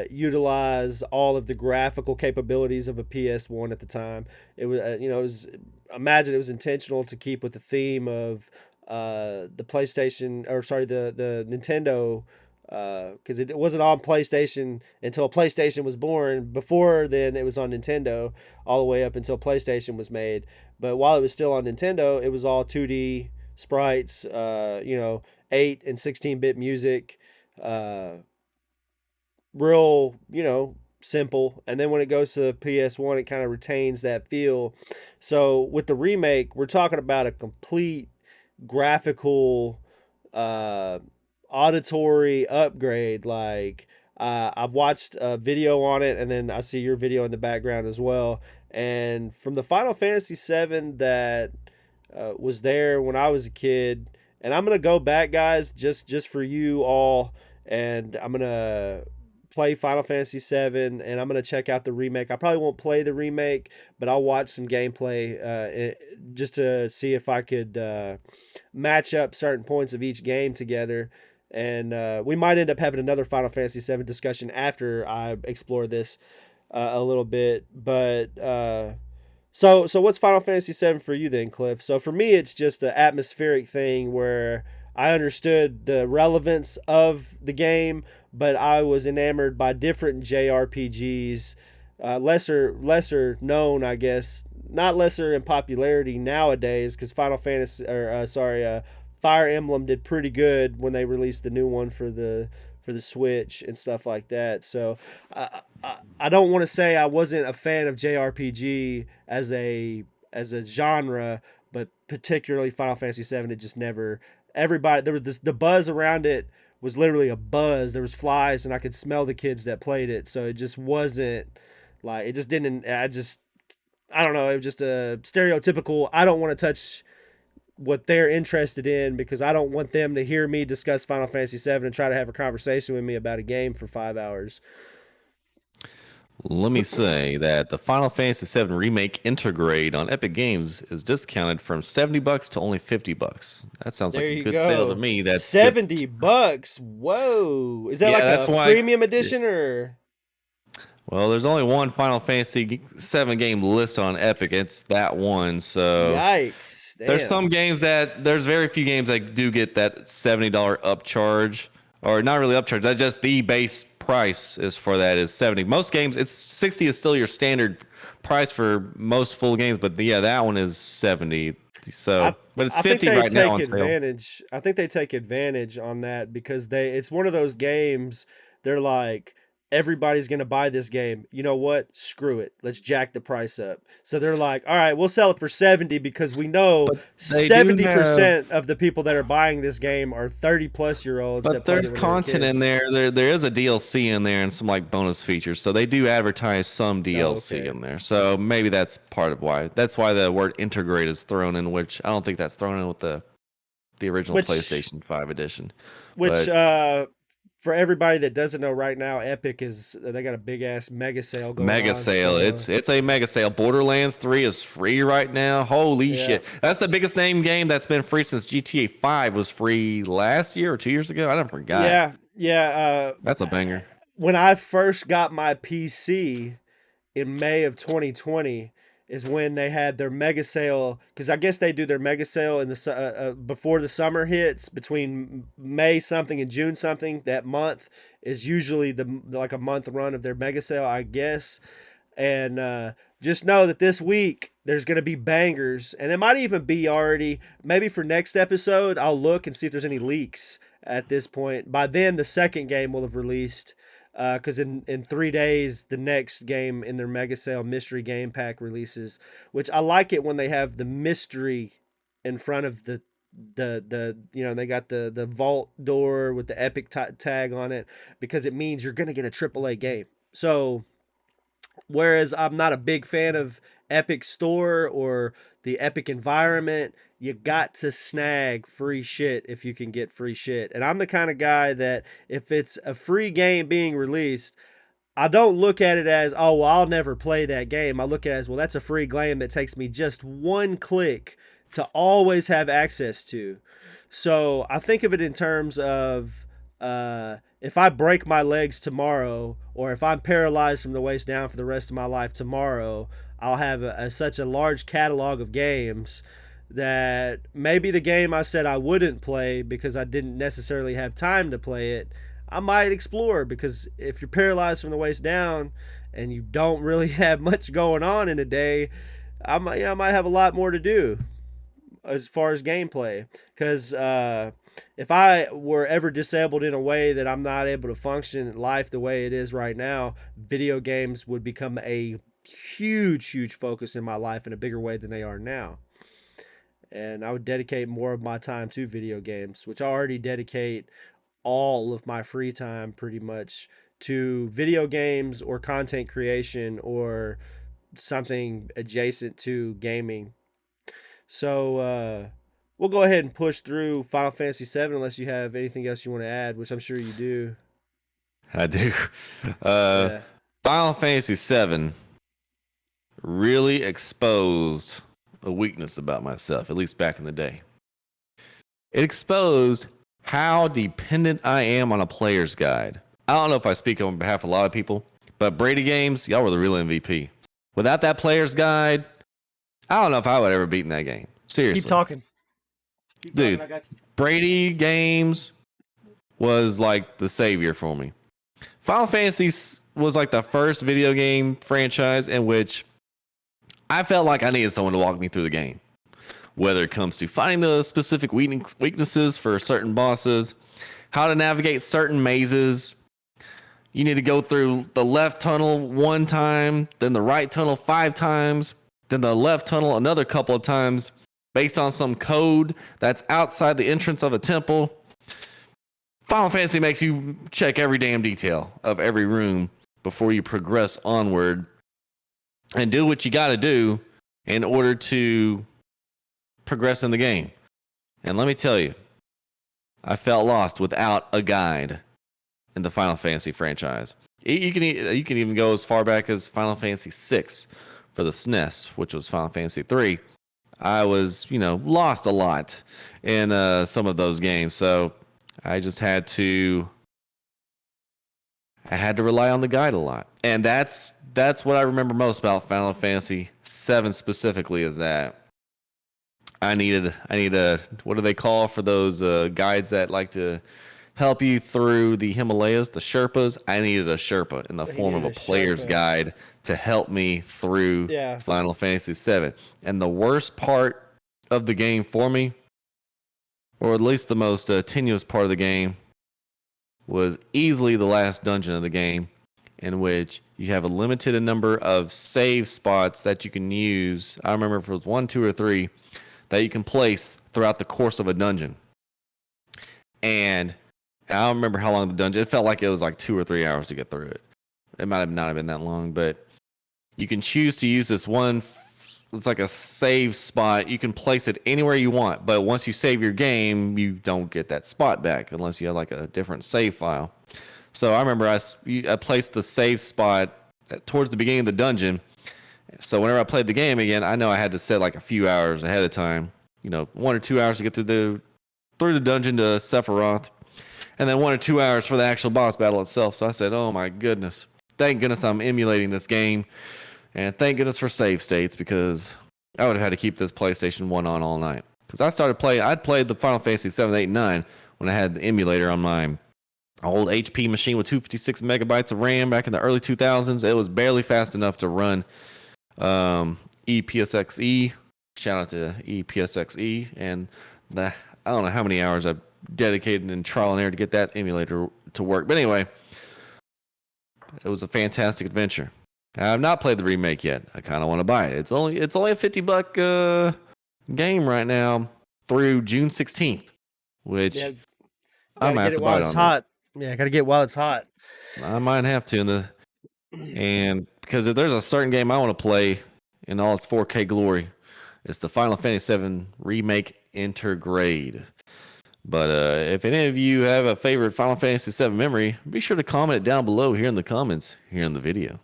utilize all of the graphical capabilities of a PS1 at the time. It was it was, imagine it was intentional to keep with the theme of the PlayStation, or sorry, the Nintendo, because it wasn't on PlayStation until PlayStation was born. Before then, it was on Nintendo all the way up until PlayStation was made. But while it was still on Nintendo, it was all 2D sprites, 8 and 16-bit music, uh, real, simple. And then when it goes to the PS1, it kind of retains that feel. So with the remake, we're talking about a complete graphical, uh, auditory upgrade. Like, I've watched a video on it, and then I see your video in the background as well. And from the Final Fantasy VII that was there when I was a kid, and I'm gonna go back, guys, just for you all, and I'm gonna play Final Fantasy VII, and I'm gonna check out the remake. I probably won't play the remake, but I'll watch some gameplay just to see if I could match up certain points of each game together. And we might end up having another Final Fantasy VII discussion after I explore this a little bit. But so what's Final Fantasy VII for you then, Cliff? So for me, it's just an atmospheric thing where I understood the relevance of the game, but I was enamored by different JRPGs, lesser known, I guess, not lesser in popularity nowadays, because Final Fantasy, or Fire Emblem did pretty good when they released the new one for the Switch and stuff like that. So I don't want to say I wasn't a fan of JRPG as a genre, but particularly Final Fantasy VII, it just never. Everybody, there was the buzz around it was literally a buzz. There was flies, and I could smell the kids that played it. So it just wasn't like, it just didn't. I don't know. It was just a stereotypical. I don't want to touch what they're interested in, because I don't want them to hear me discuss Final Fantasy VII and try to have a conversation with me about a game for 5 hours. Let me say that the Final Fantasy VII Remake Intergrade on Epic Games is discounted from $70 to only $50. That sounds like There a you good sale to go. me. That's good. $70. Whoa. Is that Yeah, like that's a why. premium edition or? Well, there's only one Final Fantasy VII game listed on Epic. It's that one. So Yikes. there's some Damn. games there's very few games that do get that $70 upcharge, or not really upcharge. That's just the base price is for that is 70. Most games, it's 60 is still your standard price for most full games, but yeah, that one is 70. I So, but it's I think 50 they right now take on sale. advantage. I think they take advantage on that because it's one of those games. They're like, everybody's gonna buy this game. You know what? Screw it. Let's jack the price up. So they're like, all right, we'll sell it for 70 because we know But they do have 70% of the people that are buying this game are 30+ year olds that But played it there's when they were content in kids. there. There is a DLC in there and some like bonus features. So they do advertise some Oh, DLC okay. in there. So maybe that's part of why. That's why the word integrate is thrown in, which I don't think that's thrown in with the original Which PlayStation 5 edition. which But for everybody that doesn't know right now, Epic is they got a big ass mega sale going mega on. sale. So It's a mega sale. Borderlands 3 is free right now. Holy yeah. shit. That's the biggest name game that's been free since GTA 5 was free last year or 2 years ago. I don't forgot. Yeah, yeah. That's a banger. When I first got my PC in May of 2020 is when they had their mega sale, because I guess they do their mega sale in before the summer hits, between May something and June something. That month is usually like a month run of their mega sale, I guess. And just know that this week there's going to be bangers, and it might even be already. Maybe for next episode, I'll look and see if there's any leaks at this point. By then, the second game will have released. because in 3 days the next game in their mega sale mystery game pack releases, which I like it when they have the mystery in front of the they got the vault door with the epic tag on it, because it means you're gonna get a AAA game. So whereas I'm not a big fan of Epic Store or the Epic environment, you got to snag free shit if you can get free shit. And I'm the kind of guy that if it's a free game being released, I don't look at it as, oh, well, I'll never play that game. I look at it as, well, that's a free game that takes me just one click to always have access to. So I think of it in terms of if I break my legs tomorrow, or if I'm paralyzed from the waist down for the rest of my life tomorrow, I'll have such a large catalog of games that maybe the game I said I wouldn't play because I didn't necessarily have time to play it, I might explore. Because if you're paralyzed from the waist down and you don't really have much going on in a day, I might have a lot more to do as far as gameplay. Because if I were ever disabled in a way that I'm not able to function in life the way it is right now, video games would become a huge focus in my life in a bigger way than they are now. And I would dedicate more of my time to video games, which I already dedicate all of my free time pretty much to video games or content creation or something adjacent to gaming. So we'll go ahead and push through Final Fantasy VII unless you have anything else you want to add, which I'm sure you do. I do. Uh, Yeah. Final Fantasy VII really exposed a weakness about myself, at least back in the day. It exposed how dependent I am on a player's guide. I don't know if I speak on behalf of a lot of people, but Brady Games, y'all were the real MVP. Without that player's guide, I don't know if I would ever beaten that game. Seriously. Keep talking. Dude, I got you. Brady Games was like the savior for me. Final Fantasy was like the first video game franchise in which I felt like I needed someone to walk me through the game. Whether it comes to finding the specific weaknesses for certain bosses, how to navigate certain mazes. You need to go through the left tunnel one time, then the right tunnel 5 times, then the left tunnel another couple of times based on some code that's outside the entrance of a temple. Final Fantasy makes you check every damn detail of every room before you progress onward and do what you got to do in order to progress in the game. And let me tell you, I felt lost without a guide in the Final Fantasy franchise. You can even go as far back as Final Fantasy VI for the SNES, which was Final Fantasy III. I was, lost a lot in some of those games, so I just had to rely on the guide a lot, and that's what I remember most about Final Fantasy VII specifically, is that I need a what do they call for those guides that like to help you through the Himalayas, the Sherpas. I needed a Sherpa in the form of a player's guide to help me through Final Fantasy VII. And the worst part of the game for me, or at least the most tenuous part of the game, was easily the last dungeon of the game, in which you have a limited number of save spots that you can use. I remember if it was 1, 2, or 3 that you can place throughout the course of a dungeon. And I don't remember how long the dungeon. It felt like it was like 2 or 3 hours to get through it. It might have not have been that long, but you can choose to use this one. It's like a save spot. You can place it anywhere you want, but once you save your game, you don't get that spot back unless you have like a different save file. So I remember I placed the save spot towards the beginning of the dungeon. So whenever I played the game again, I know I had to set like a few hours ahead of time. 1 or 2 hours to get through the dungeon to Sephiroth, and then 1 or 2 hours for the actual boss battle itself. So I said, oh my goodness, thank goodness I'm emulating this game, and thank goodness for save states, because I would have had to keep this PlayStation 1 on all night. Because I'd played the Final Fantasy 7, 8, and 9 when I had the emulator on my old HP machine with 256 megabytes of RAM back in the early 2000s. It was barely fast enough to run EPSXE. Shout out to EPSXE. And I don't know how many hours I've dedicated in trial and error to get that emulator to work. But anyway, It was a fantastic adventure. I've not played the remake yet. I kind of want to buy it. It's only a $50 game right now through June 16th, Yeah, which I gotta might get have it to buy while it it's on that. hot. Yeah, gotta get while it's hot. I might have to and because if there's a certain game I want to play in all its 4K glory, it's the Final Fantasy VII Remake Intergrade. But if any of you have a favorite Final Fantasy VII memory, be sure to comment it down below here in the comments here in the video.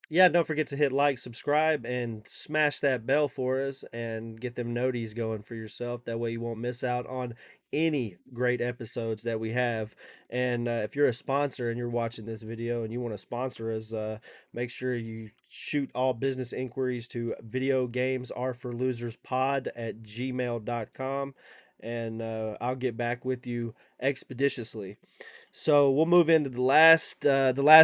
Yeah, don't forget to hit like, subscribe, and smash that bell for us and get them noties going for yourself. That way you won't miss out on any great episodes that we have. And if you're a sponsor and you're watching this video and you want to sponsor us, make sure you shoot all business inquiries to videogamesareforloserspod@gmail.com, and I'll get back with you expeditiously. So we'll move into the last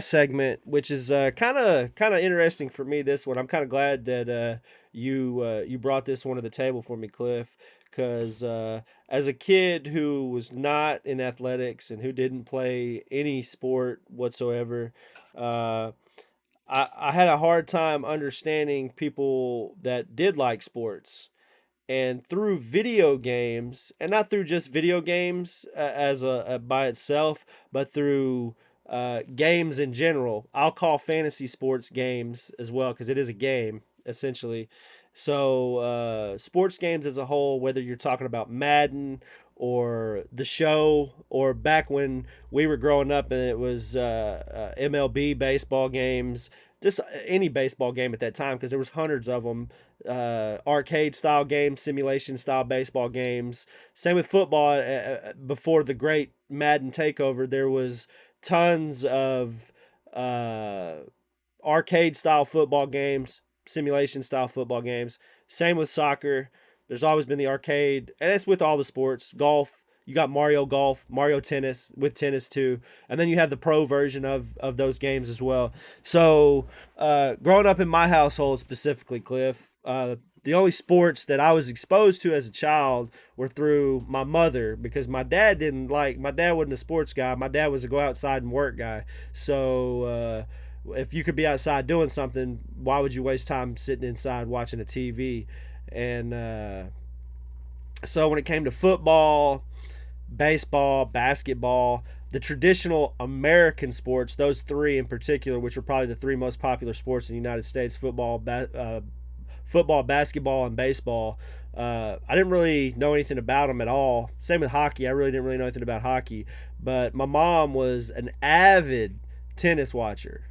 segment, which is kind of interesting for me. This one, I'm kind of glad that you brought this one to the table for me, Cliff, because as a kid who was not in athletics and who didn't play any sport whatsoever, uh, I had a hard time understanding people that did like sports, and through video games, and not through just video games as a by itself, but through games in general. I'll call fantasy sports games as well because it is a game essentially. So sports games as a whole, whether you're talking about Madden or the show, or back when we were growing up and it was MLB baseball games, just any baseball game at that time, because there was hundreds of them. Arcade style games, simulation style baseball games. Same with football. Before the great Madden takeover, there was tons of uh, arcade style football games, simulation style football games. Same with soccer. There's always been the arcade, and it's with all the sports. Golf, you got Mario Golf, Mario Tennis with tennis too, and then you have the pro version of those games as well. So, growing up in my household specifically, Cliff, the only sports that I was exposed to as a child were through my mother, because my dad wasn't a sports guy. My dad was a go outside and work guy. So if you could be outside doing something, why would you waste time sitting inside watching a TV? And so when it came to football, baseball, basketball, the traditional American sports, those three in particular, which are probably the three most popular sports in the United States: football, basketball, and baseball. I didn't really know anything about them at all. Same with hockey. I really didn't really know anything about hockey. But my mom was an avid tennis watcher.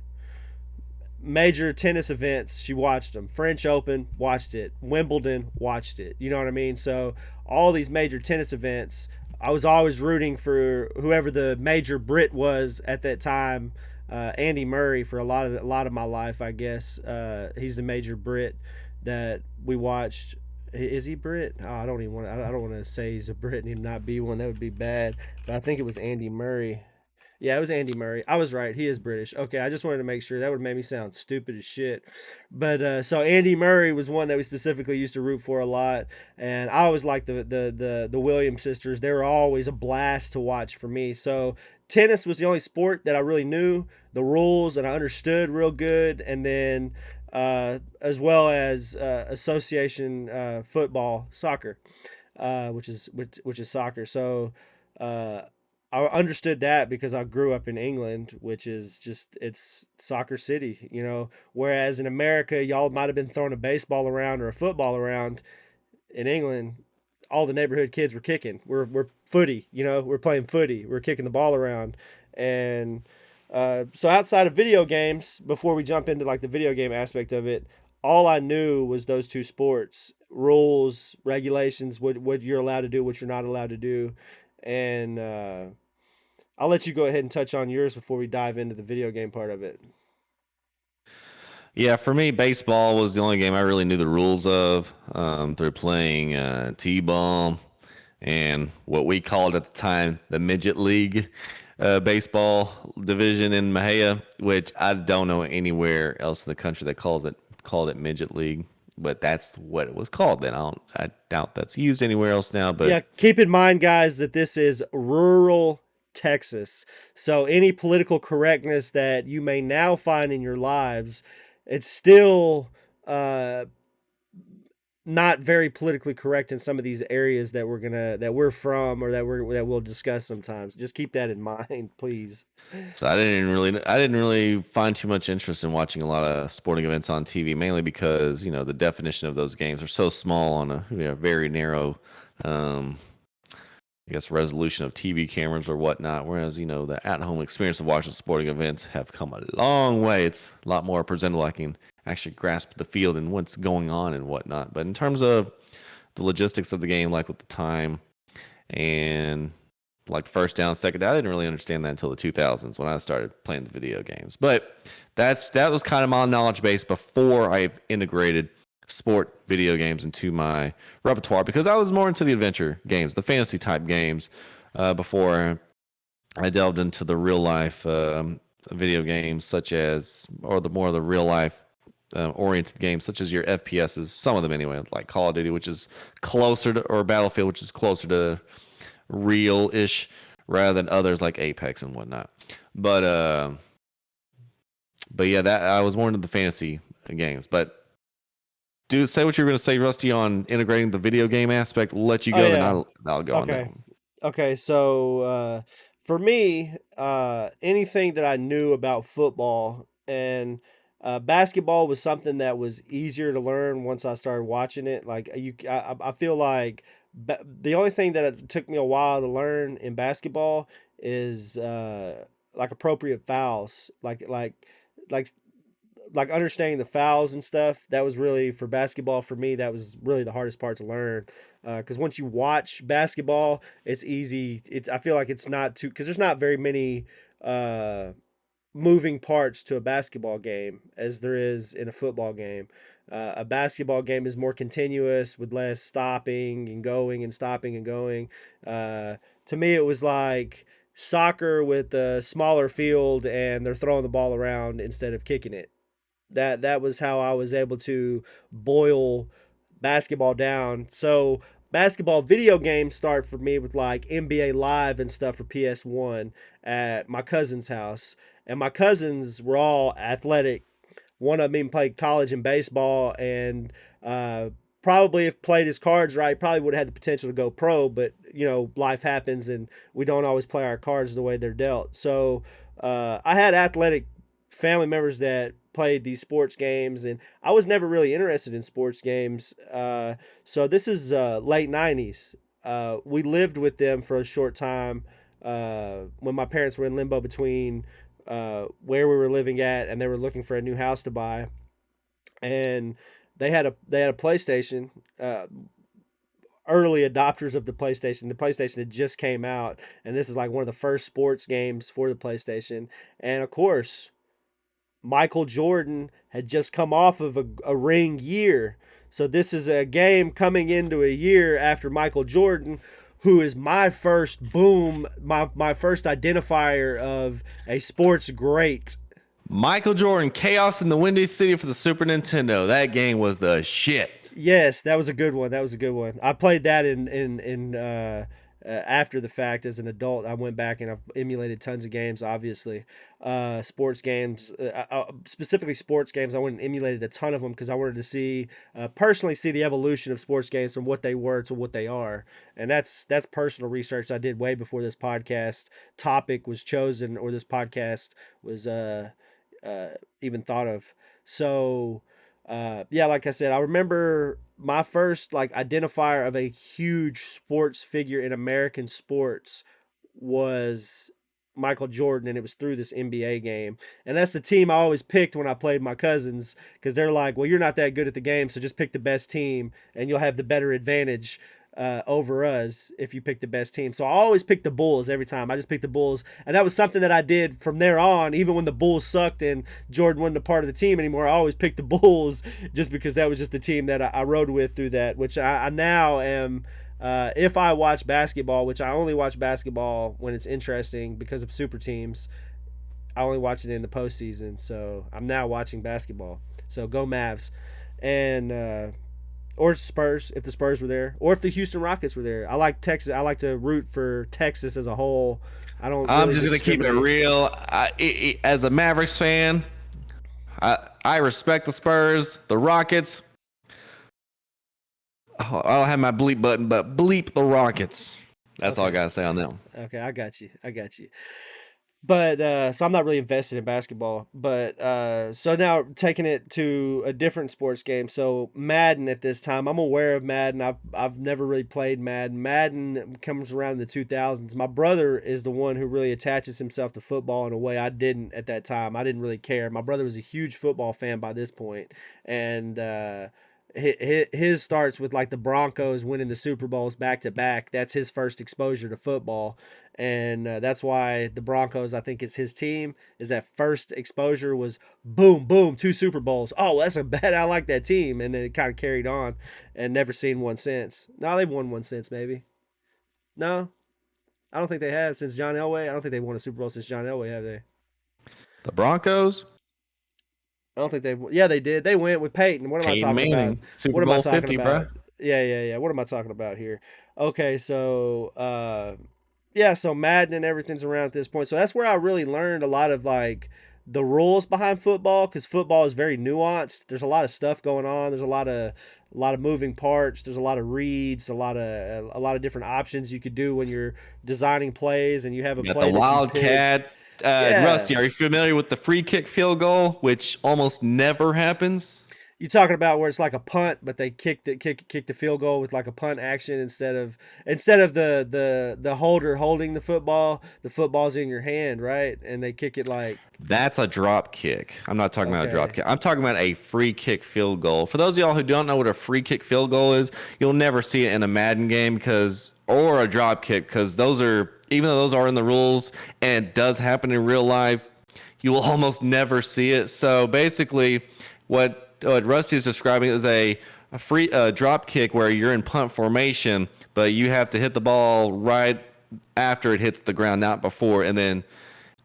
Major tennis events, she watched them. French Open, watched it. Wimbledon, watched it. You know what I mean? So all these major tennis events, I was always rooting for whoever the major Brit was at that time. Andy Murray for a lot of my life, I guess. He's the major Brit that we watched. Is he Brit? Oh, I don't even want. I don't want to say he's a Brit and he not be one. That would be bad. But I think it was Andy Murray. Yeah, it was Andy Murray. I was right. He is British. Okay, I just wanted to make sure. That would have made me sound stupid as shit. But so Andy Murray was one that we specifically used to root for a lot, and I always liked the Williams sisters. They were always a blast to watch for me. So tennis was the only sport that I really knew the rules and I understood real good, and then as well as association football, soccer, which is soccer. So. Uh, I understood that because I grew up in England, which is just it's soccer city, you know. Whereas in America, y'all might have been throwing a baseball around or a football around. In England, all the neighborhood kids were kicking. We're footy, you know. We're playing footy. We're kicking the ball around, and so outside of video games, before we jump into like the video game aspect of it, all I knew was those two sports: rules, regulations, what you're allowed to do, what you're not allowed to do, and I'll let you go ahead and touch on yours before we dive into the video game part of it. Yeah, for me, baseball was the only game I really knew the rules of. They're playing T-ball and what we called at the time the midget league baseball division in Mahia, which I don't know anywhere else in the country that called it midget league, but that's what it was called then. I doubt that's used anywhere else now, but Yeah, keep in mind, guys, that this is rural Texas. So any political correctness that you may now find in your lives, it's still not very politically correct in some of these areas that we're from or that we'll discuss sometimes. Just keep that in mind, please. So I didn't really find too much interest in watching a lot of sporting events on TV, mainly because the definition of those games are so small on a very narrow, um, I guess, resolution of TV cameras or whatnot. Whereas the at-home experience of watching sporting events have come a long way. It's a lot more presentable. I can actually grasp the field and what's going on and whatnot. But in terms of the logistics of the game, like with the time and like first down, second down, I didn't really understand that until the 2000s when I started playing the video games. But that was kind of my knowledge base before I integrated sport video games into my repertoire, because I was more into the adventure games, the fantasy type games, before I delved into the real life video games, such as, or the more the real life oriented games, such as your FPSs, some of them anyway, like Call of Duty, which is closer to, or Battlefield, which is closer to real-ish, rather than others like Apex and whatnot. But yeah, that I was more into the fantasy games. But do say what you're going to say, Rusty, on integrating the video game aspect. We'll let you Oh go, then yeah. I'll go on that Okay. one. Okay, so for me, anything that I knew about football and basketball was something that was easier to learn once I started watching it. Like I feel like the only thing that it took me a while to learn in basketball is like appropriate fouls, like like understanding the fouls and stuff. That was really, for basketball, for me, that was really the hardest part to learn, because once you watch basketball, it's easy. I feel like it's not too, because there's not very many uh moving parts to a basketball game as there is in a football game. A basketball game is more continuous with less stopping and going and stopping and going. To me, it was like soccer with a smaller field and they're throwing the ball around instead of kicking it. That was how I was able to boil basketball down. So basketball video games start for me with like NBA Live and stuff for PS1 at my cousin's house. And my cousins were all athletic. One of them even played college in baseball, and probably if played his cards right, probably would have had the potential to go pro. But life happens, and we don't always play our cards the way they're dealt. So I had athletic family members that played these sports games, and I was never really interested in sports games. So this is late '90s. We lived with them for a short time when my parents were in limbo between where we were living at, and they were looking for a new house to buy. And they had a PlayStation. Early adopters of the PlayStation. The PlayStation had just came out, and this is like one of the first sports games for the PlayStation. And of course, Michael Jordan had just come off of a ring year. So this is a game coming into a year after Michael Jordan, who is my first boom, my first identifier of a sports great. Michael Jordan, Chaos in the Windy City for the Super Nintendo. That game was the shit. Yes, that was a good one. That was a good one. I played that in after the fact as an adult. I went back and I've emulated tons of games. Obviously, sports games, specifically sports games. I went and emulated a ton of them because I wanted to see personally see the evolution of sports games from what they were to what they are, and that's personal research I did way before this podcast topic was chosen or this podcast was even thought of. So yeah, like I said, I remember my first like identifier of a huge sports figure in American sports was Michael Jordan, and it was through this NBA game. And that's the team I always picked when I played my cousins, because they're like, well, you're not that good at the game, so just pick the best team and you'll have the better advantage over us if you pick the best team. So I always picked the Bulls every time. I just picked the Bulls. And that was something that I did from there on, even when the Bulls sucked and Jordan wasn't a part of the team anymore. I always picked the Bulls just because that was just the team that I rode with through that, which I now am. If I watch basketball, which I only watch basketball when it's interesting because of super teams, I only watch it in the postseason. So I'm now watching basketball. So go Mavs. And or Spurs if the Spurs were there, or if the Houston Rockets were there. I like Texas. I like to root for Texas as a whole. I don't I'm really just gonna keep it discriminate. real. As a Mavericks fan, I respect the Spurs, the Rockets. Oh, I don't have my bleep button, but bleep the Rockets. That's all I Okay. gotta say on that one. Okay, I got you. I got you. But so I'm not really invested in basketball. But so now taking it to a different sports game. So Madden at this time, I'm aware of Madden. I've never really played Madden. Madden comes around in the 2000s. My brother is the one who really attaches himself to football in a way I didn't at that time. I didn't really care. My brother was a huge football fan by this point, and his starts with like the Broncos winning the Super Bowls back to back. That's his first exposure to football, and that's why the Broncos, I think, is his team. Is that first exposure was boom, boom, 2 Super Bowls. Oh, that's a bad. I like that team, and then it kind of carried on, and never seen one since. No, they've won one since, maybe. No, I don't think they have since John Elway. I don't think they've won a Super Bowl since John Elway, have they? The Broncos, I don't think they've. Yeah, they did. They went with Peyton. What am I Peyton talking about? Manning, Super What am I Bowl talking 50, bro. about? Yeah, yeah, yeah. What am I talking about here? Okay, so yeah, so Madden and everything's around at this point. So that's where I really learned a lot of like the rules behind football, because football is very nuanced. There's a lot of stuff going on. There's a lot of moving parts. There's a lot of reads, a lot of different options you could do when you're designing plays, and you have a You got the play that you pick. Wildcat. Yeah. Rusty, are you familiar with the free kick field goal, which almost never happens? You talking about where it's like a punt, but they kick the field goal with like a punt action instead of the holder holding the football's in your hand, right? And they kick it like That's a drop kick. I'm not talking about a drop okay, kick. I'm talking about a free kick field goal. For those of y'all who don't know what a free kick field goal is, you'll never see it in a Madden game or a drop kick, because those are, even though those are in the rules and it does happen in real life, you will almost never see it. So basically, what Rusty is describing is a free drop kick where you're in punt formation, but you have to hit the ball right after it hits the ground, not before, and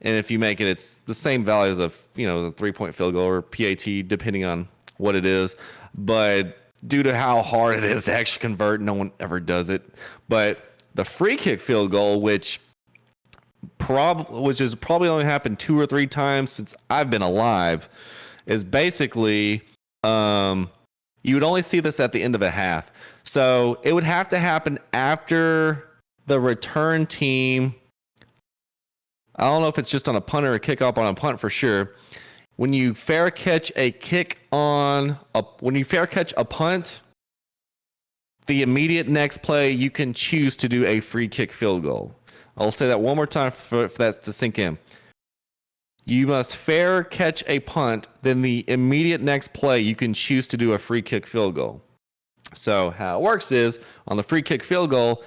if you make it, it's the same value as the 3-point field goal or PAT, depending on what it is. But due to how hard it is to actually convert, no one ever does it. But the free kick field goal, which has probably only happened 2 or 3 times since I've been alive, is basically you would only see this at the end of a half. So it would have to happen after the return team. I don't know if it's just on a punt or a kickoff on a punt for sure. When you fair catch a punt, the immediate next play you can choose to do a free kick field goal. I'll say that one more time for that to sink in. You must fair catch a punt, then the immediate next play you can choose to do a free kick field goal. So how it works is, on the free kick field goal,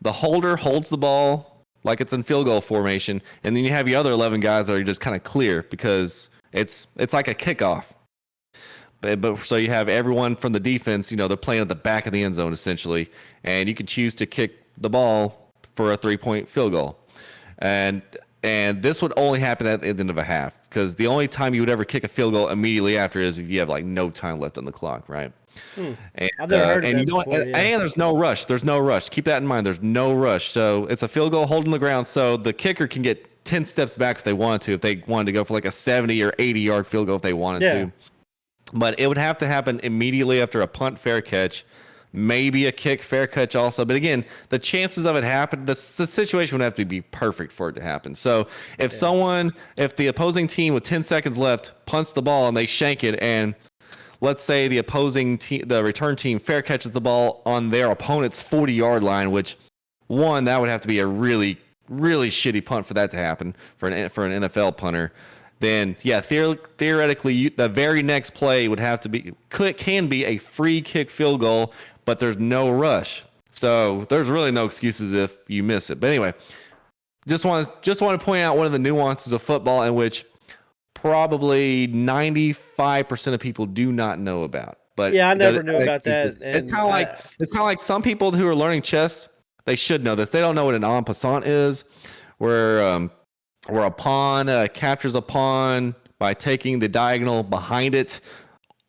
the holder holds the ball like it's in field goal formation, and then you have your other 11 guys that are just kind of clear, because it's like a kickoff. But so you have everyone from the defense, they're playing at the back of the end zone essentially, and you can choose to kick the ball for a 3-point field goal. And this would only happen at the end of a half, because the only time you would ever kick a field goal immediately after is if you have like no time left on the clock, right? I've never heard of And that you don't, before. Yeah, and there's no rush. There's no rush. Keep that in mind. There's no rush. So it's a field goal holding the ground. So the kicker can get 10 steps back if they wanted to. If they wanted to go for like a 70 or 80-yard field goal, if they wanted yeah, to. But it would have to happen immediately after a punt fair catch, maybe a kick fair catch also. But again, the chances of it happen, the situation would have to be perfect for it to happen. So if the opposing team with 10 seconds left punts the ball and they shank it, and let's say the opposing team, the return team, fair catches the ball on their opponent's 40-yard line, which that would have to be a really, really shitty punt for that to happen for an NFL punter. Then yeah, theoretically, the very next play would have to can be a free kick field goal, but there's no rush. So there's really no excuses if you miss it. But anyway, just want to point out one of the nuances of football in which probably 95% of people do not know about. But yeah. I never knew about that, it's and kind of like some people who are learning chess, they should know this. They don't know what an en passant is, where a pawn captures a pawn by taking the diagonal behind it,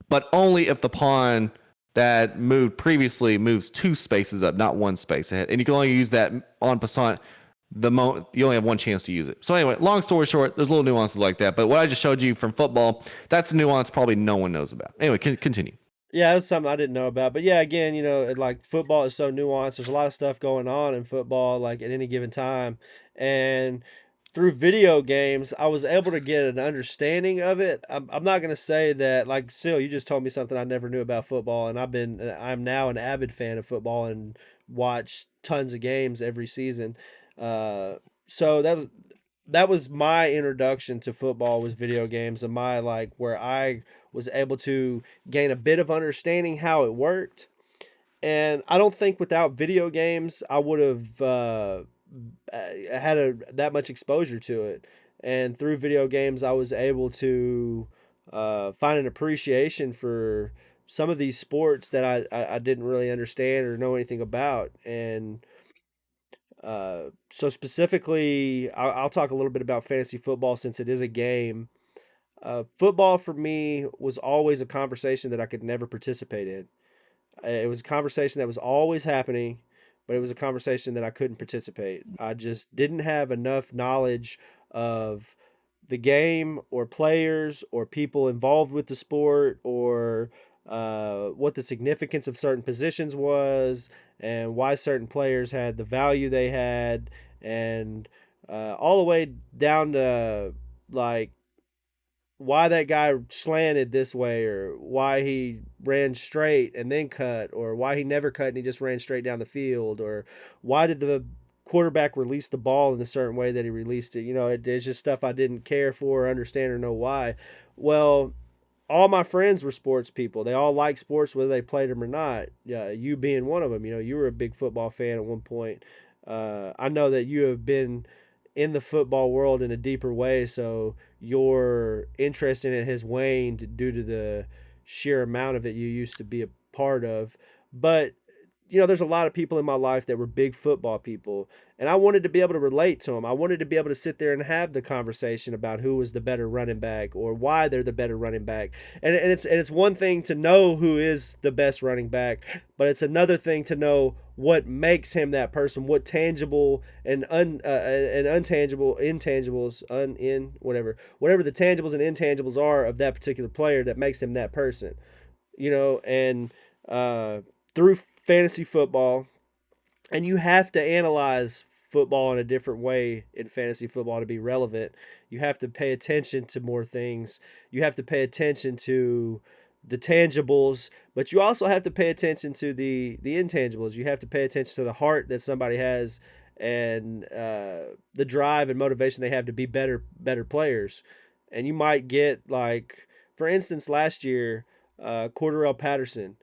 but only if the pawn that moved previously moves 2 spaces up, not 1 space ahead. And you can only use that en passant you only have one chance to use it. So anyway, long story short, there's little nuances like that. But what I just showed you from football, that's a nuance probably no one knows about. Anyway, continue. Yeah, that's something I didn't know about. But yeah, again, like football is so nuanced. There's a lot of stuff going on in football, like at any given time. And through video games, I was able to get an understanding of it. I'm not going to say that, like, still, you just told me something I never knew about football. And I'm now an avid fan of football and watch tons of games every season. Uh, so that was my introduction to football, was video games, and my, like, where I was able to gain a bit of understanding how it worked. And I don't think without video games I would have had that much exposure to it. And through video games, I was able to find an appreciation for some of these sports that I didn't really understand or know anything about. And so specifically, I'll talk a little bit about fantasy football since it is a game. Football for me was always a conversation that I could never participate in. It was a conversation that was always happening, but it was a conversation that I couldn't participate. I just didn't have enough knowledge of the game or players or people involved with the sport, or what the significance of certain positions was, and why certain players had the value they had, and all the way down to, like, why that guy slanted this way, or why he ran straight and then cut, or why he never cut and he just ran straight down the field, or why did the quarterback release the ball in a certain way that he released it. It's just stuff I didn't care for or understand or know why. Well, all my friends were sports people. They all liked sports, whether they played them or not. You being one of them. You were a big football fan at one point. I know that you have been in the football world in a deeper way, so your interest in it has waned due to the sheer amount of it you used to be a part of. But there's a lot of people in my life that were big football people, and I wanted to be able to relate to them. I wanted to be able to sit there and have the conversation about who was the better running back or why they're the better running back. And it's one thing to know who is the best running back, but it's another thing to know what makes him that person, what tangible and untangible intangibles whatever the tangibles and intangibles are of that particular player that makes him that person. And through fantasy football, and you have to analyze football in a different way in fantasy football to be relevant. You have to pay attention to more things. You have to pay attention to the tangibles, but you also have to pay attention to the intangibles. You have to pay attention to the heart that somebody has, and the drive and motivation they have to be better players. And you might get, like, for instance, last year, Cordarrelle Patterson,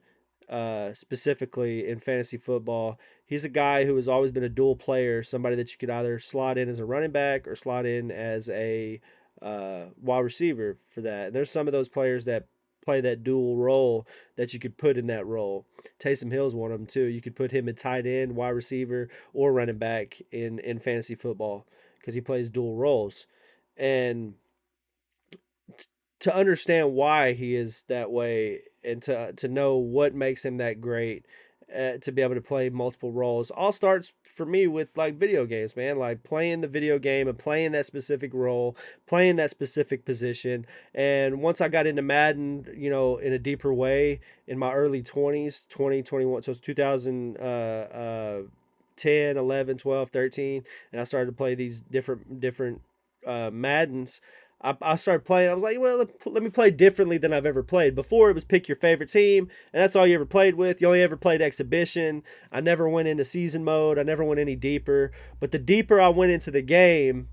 specifically in fantasy football. He's a guy who has always been a dual player, somebody that you could either slot in as a running back or slot in as a wide receiver for that. And there's some of those players that play that dual role that you could put in that role. Taysom Hill's one of them too. You could put him at tight end, wide receiver, or running back in fantasy football because he plays dual roles. And to understand why he is that way, and to know what makes him that great, to be able to play multiple roles, all starts for me with, like, video games, man. Like, playing the video game and playing that specific role, playing that specific position. And once I got into Madden, in a deeper way in my early 20s, 2021, so it's 2010, 11, 12, 13, and I started to play these different Maddens. I started playing. I was like, well, let me play differently than I've ever played. Before, it was pick your favorite team, and that's all you ever played with. You only ever played exhibition. I never went into season mode. I never went any deeper. But the deeper I went into the game,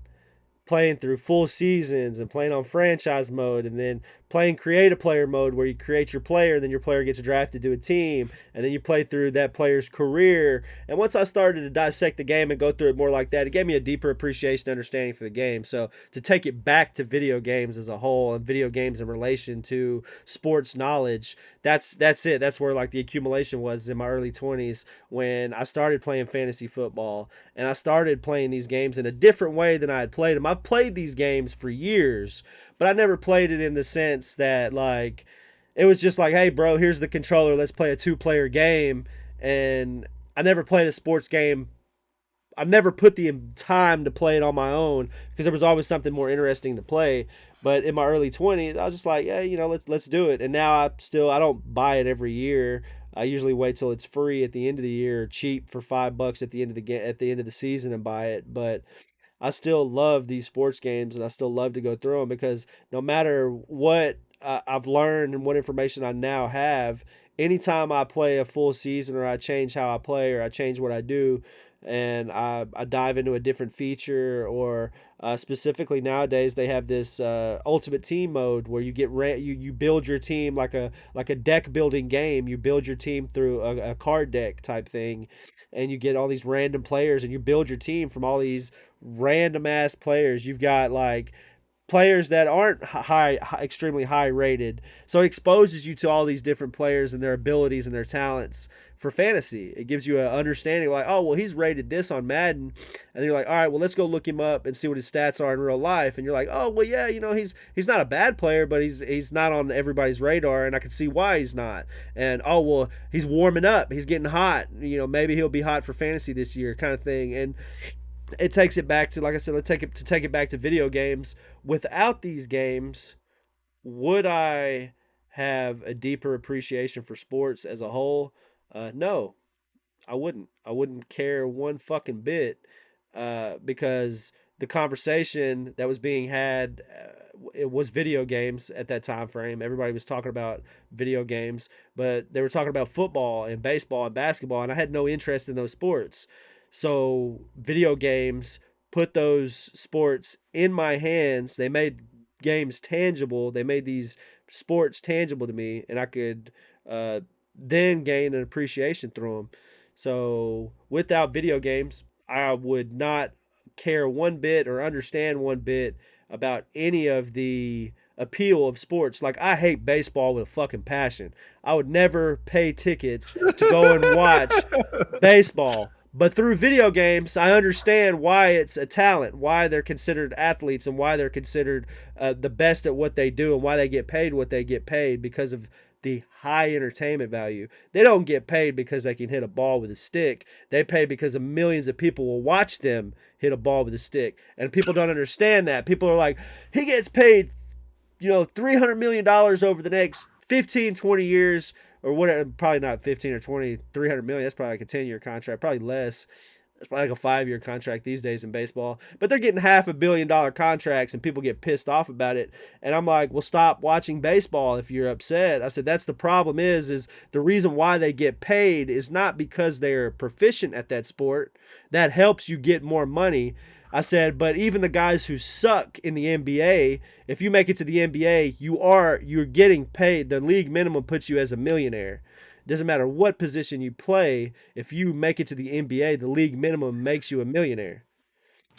playing through full seasons and playing on franchise mode, and then playing creative player mode where you create your player and then your player gets drafted to a team, and then you play through that player's career. And once I started to dissect the game and go through it more like that, it gave me a deeper appreciation and understanding for the game. So to take it back to video games as a whole, and video games in relation to sports knowledge, that's it. That's where, like, the accumulation was in my early 20s when I started playing fantasy football, and I started playing these games in a different way than I had played them. I've played these games for years, but I never played it in the sense that, like, it was just like, hey, bro, here's the controller, let's play a 2-player game. And I never played a sports game I never put the time to play it on my own because there was always something more interesting to play. But in my early 20s, I was just like, yeah, let's do it. And now I don't buy it every year. I usually wait till it's free at the end of the year, cheap for $5 at the end of the season and buy it. But I still love these sports games and I still love to go through them because no matter what I've learned and what information I now have, anytime I play a full season or I change how I play or I change what I do and I dive into a different feature or specifically nowadays they have this ultimate team mode where you build your team like a deck building game. You build your team through a card deck type thing and you get all these random players and you build your team from all these random ass players. You've got like players that aren't extremely high rated. So it exposes you to all these different players and their abilities and their talents for fantasy. It gives you an understanding like, oh, well, he's rated this on Madden. And you're like, all right, well, let's go look him up and see what his stats are in real life. And you're like, oh, well, yeah, he's not a bad player, but he's not on everybody's radar. And I can see why he's not. And, oh, well, he's warming up. He's getting hot. Maybe he'll be hot for fantasy this year kind of thing. And it takes it back to, like I said, take it back to video games. Without these games, would I have a deeper appreciation for sports as a whole? No, I wouldn't. I wouldn't care one fucking bit because the conversation that was being had it was video games at that time frame. Everybody was talking about video games, but they were talking about football and baseball and basketball, and I had no interest in those sports. So video games put those sports in my hands. They made games tangible. They made these sports tangible to me, and I could then gain an appreciation through them. So without video games, I would not care one bit or understand one bit about any of the appeal of sports. Like I hate baseball with a fucking passion. I would never pay tickets to go and watch baseball. But through video games, I understand why it's a talent, why they're considered athletes, and why they're considered the best at what they do, and why they get paid what they get paid because of the high entertainment value. They don't get paid because they can hit a ball with a stick. They pay because of millions of people will watch them hit a ball with a stick. And people don't understand that. People are like, he gets paid, $300 million over the next 15, 20 years or whatever. Probably not 15 or 20, 300 million. That's probably like a 10-year contract, probably less. It's probably like a 5-year contract these days in baseball, but they're getting $500 million contracts and people get pissed off about it. And I'm like, well, stop watching baseball if you're upset. I said, that's the problem is the reason why they get paid is not because they're proficient at that sport. That helps you get more money. I said, but even the guys who suck in the NBA, if you make it to the NBA, you're getting paid. The league minimum puts you as a millionaire. Doesn't matter what position you play. If you make it to the NBA, the league minimum makes you a millionaire.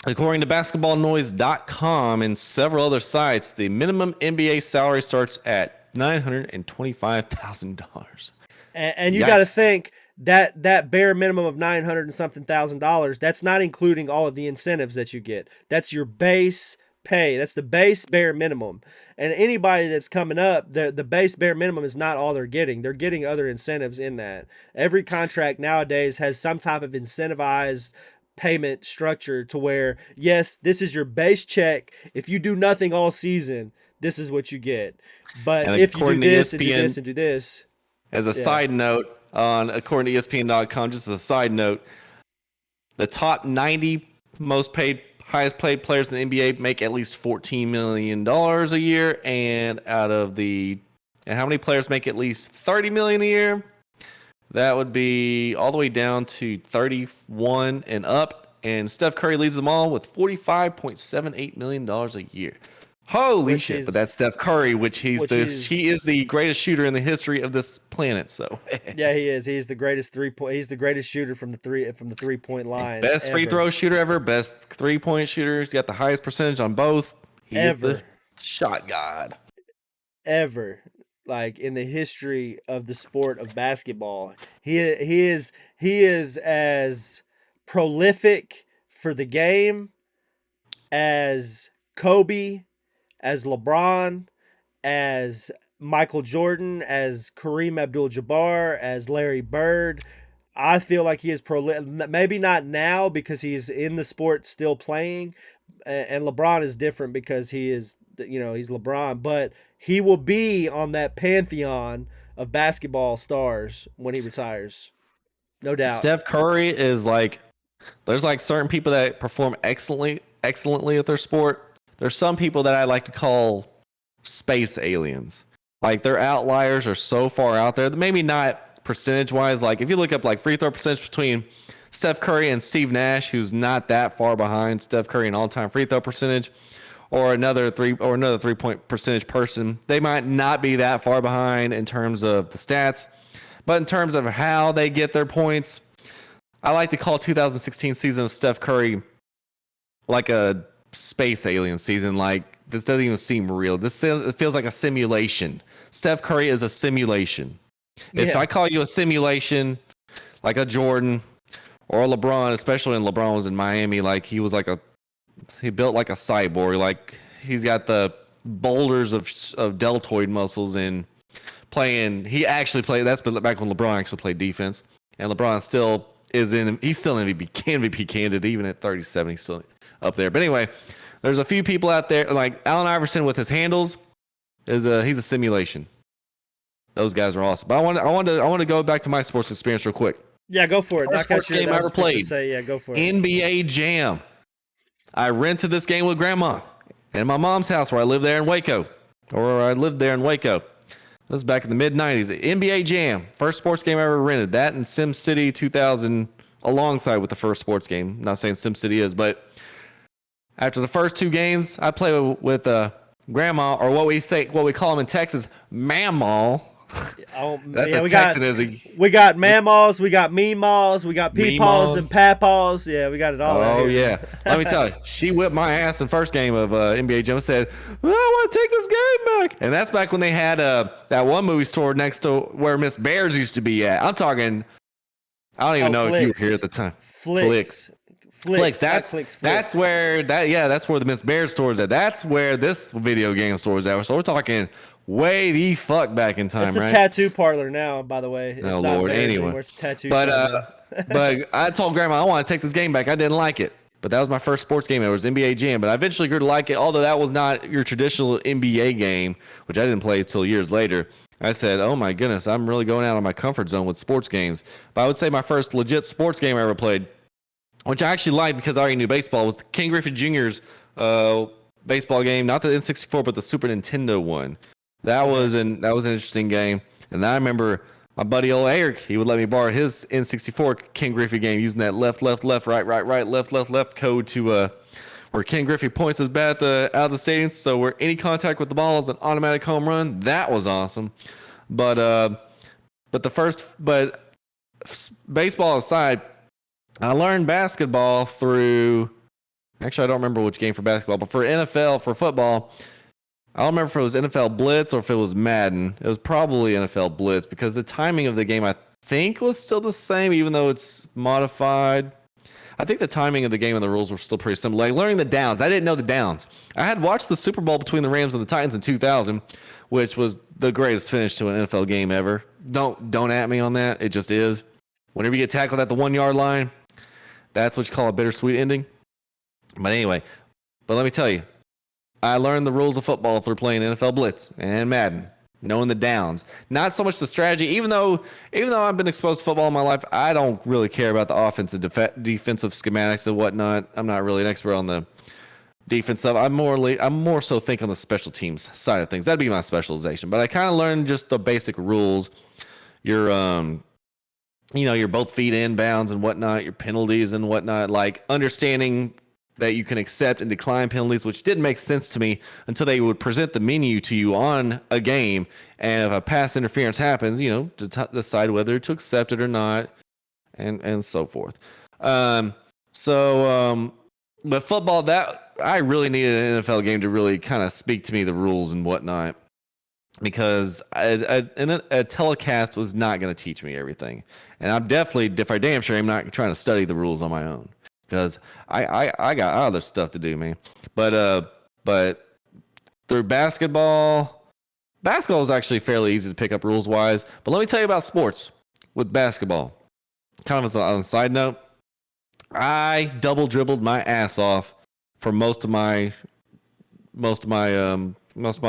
According to basketballnoise.com and several other sites, the minimum NBA salary starts at $925,000. And you got to think that bare minimum of 900 and something $1,000, that's not including all of the incentives that you get. That's your base pay. That's the base bare minimum. And anybody that's coming up, the base bare minimum is not all they're getting. They're getting other incentives in that. Every contract nowadays has some type of incentivized payment structure to where, yes, this is your base check. If you do nothing all season, this is what you get. But and if you do this ESPN, and do this and do this. As a side note, according to ESPN.com, just as a side note, the top 90 highest paid players in the NBA make at least $14 million a year. And how many players make at least $30 million a year? That would be all the way down to 31 and up. And Steph Curry leads them all with $45.78 million a year. Holy shit! But that's Steph Curry, he is the greatest shooter in the history of this planet. So yeah, he is. He's the greatest He's the greatest shooter from the 3-point line. Best free throw shooter ever. Best 3-point shooter. He's got the highest percentage on both. He is the shot god ever. Like in the history of the sport of basketball, he is as prolific for the game as Kobe, as LeBron, as Michael Jordan, as Kareem Abdul-Jabbar, as Larry Bird. I feel like he is maybe not now because he's in the sport still playing, and LeBron is different because he is, he's LeBron, but he will be on that pantheon of basketball stars when he retires, no doubt. Steph Curry is like, there's like certain people that perform excellently at their sport. There's some people that I like to call space aliens. Like their outliers are so far out there that maybe not percentage wise. Like if you look up like free throw percentage between Steph Curry and Steve Nash, who's not that far behind Steph Curry in all-time free throw percentage, or another 3-point percentage person, they might not be that far behind in terms of the stats, but in terms of how they get their points, I like to call 2016 season of Steph Curry like a space alien season. Like this doesn't even seem real. It feels like a simulation. Steph Curry is a simulation. If I call you a simulation, like a Jordan or a LeBron, especially when LeBron was in Miami, like he built like a cyborg. Like he's got the boulders of deltoid muscles and playing. He actually played. That's back when LeBron actually played defense, and LeBron still is in. He's still an MVP candidate even at 37. He's still up there. But anyway, there's a few people out there like Allen Iverson with his handles. He's a simulation. Those guys are awesome. But I want to go back to my sports experience real quick. Yeah, go for it. First sports game I ever played. Yeah, go for it. NBA Jam. I rented this game with Grandma in my mom's house where I lived there in Waco. This is back in the mid-90s. NBA Jam. First sports game I ever rented. That and SimCity 2000 alongside with the first sports game. I'm not saying SimCity is, but after the first two games, I played with Grandma, or what we call them in Texas, Mamaw. That's a Texan, is he? We got Mamaws, we got Meemaws, we got Peepaws and Papaws. Yeah, we got it all. Oh yeah. Let me tell you, she whipped my ass in first game of NBA Jam and said, I want to take this game back. And that's back when they had that one movie store next to where Miss Bears used to be at. I'm talking, I don't even know if you were here at the time. Flicks. That's where that's where the Miss Bears store is at. That's where this video game store is at. So we're talking way the fuck back in time, right? It's a tattoo parlor now, by the way. It's oh not Lord, anyway. anymore. It's a tattoo. But I told Grandma I want to take this game back. I didn't like it, but that was my first sports game. It was NBA Jam, but I eventually grew to like it. Although that was not your traditional NBA game, which I didn't play until years later. I said, oh my goodness, I'm really going out of my comfort zone with sports games. But I would say my first legit sports game I ever played, which I actually liked because I already knew baseball, was Ken Griffey Jr.'s baseball game, not the N64, but the Super Nintendo one. That was an interesting game. And I remember my buddy old Eric, he would let me borrow his N64 Ken Griffey game using that left, right, left code to where Ken Griffey points his bat out of the stadium. So where any contact with the ball is an automatic home run. That was awesome. But baseball aside, I learned basketball through, actually I don't remember which game for basketball, but for NFL, for football, I don't remember if it was NFL Blitz or if it was Madden. It was probably NFL Blitz because the timing of the game I think was still the same, even though it's modified. I think the timing of the game and the rules were still pretty similar. Like learning the downs. I didn't know the downs. I had watched the Super Bowl between the Rams and the Titans in 2000, which was the greatest finish to an NFL game ever. Don't at me on that. It just is. Whenever you get tackled at the 1 yard line, that's what you call a bittersweet ending. But anyway, let me tell you, I learned the rules of football through playing NFL Blitz and Madden, knowing the downs. Not so much the strategy. Even though I've been exposed to football in my life, I don't really care about the offensive, defensive schematics and whatnot. I'm not really an expert on the defense stuff. I'm more so think on the special teams side of things. That'd be my specialization. But I kind of learned just the basic rules. Your your both feet inbounds and whatnot, your penalties and whatnot, like understanding that you can accept and decline penalties, which didn't make sense to me until they would present the menu to you on a game. And if a pass interference happens, to decide whether to accept it or not, and so forth. But football, that I really needed an NFL game to really kind of speak to me the rules and whatnot, because a telecast was not going to teach me everything. And I'm damn sure I'm not trying to study the rules on my own, because I got other stuff to do, man. But through basketball was actually fairly easy to pick up rules wise. But let me tell you about sports with basketball. kind of as on a side note, I double dribbled my ass off for most of my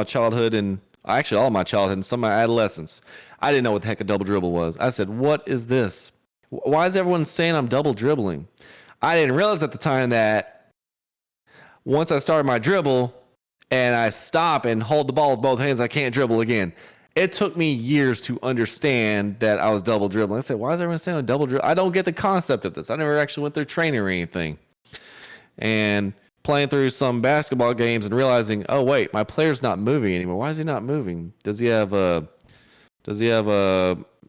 childhood and actually all my childhood and some of my adolescence. I didn't know what the heck a double dribble was. I said, "What is this? Why is everyone saying I'm double dribbling?" I didn't realize at the time that once I started my dribble and I stop and hold the ball with both hands, I can't dribble again. It took me years to understand that I was double dribbling. I said, "Why is everyone saying I'm double dribble?" I don't get the concept of this. I never actually went through training or anything. And playing through some basketball games and realizing, oh wait, my player's not moving anymore. Why is he not moving? Does he have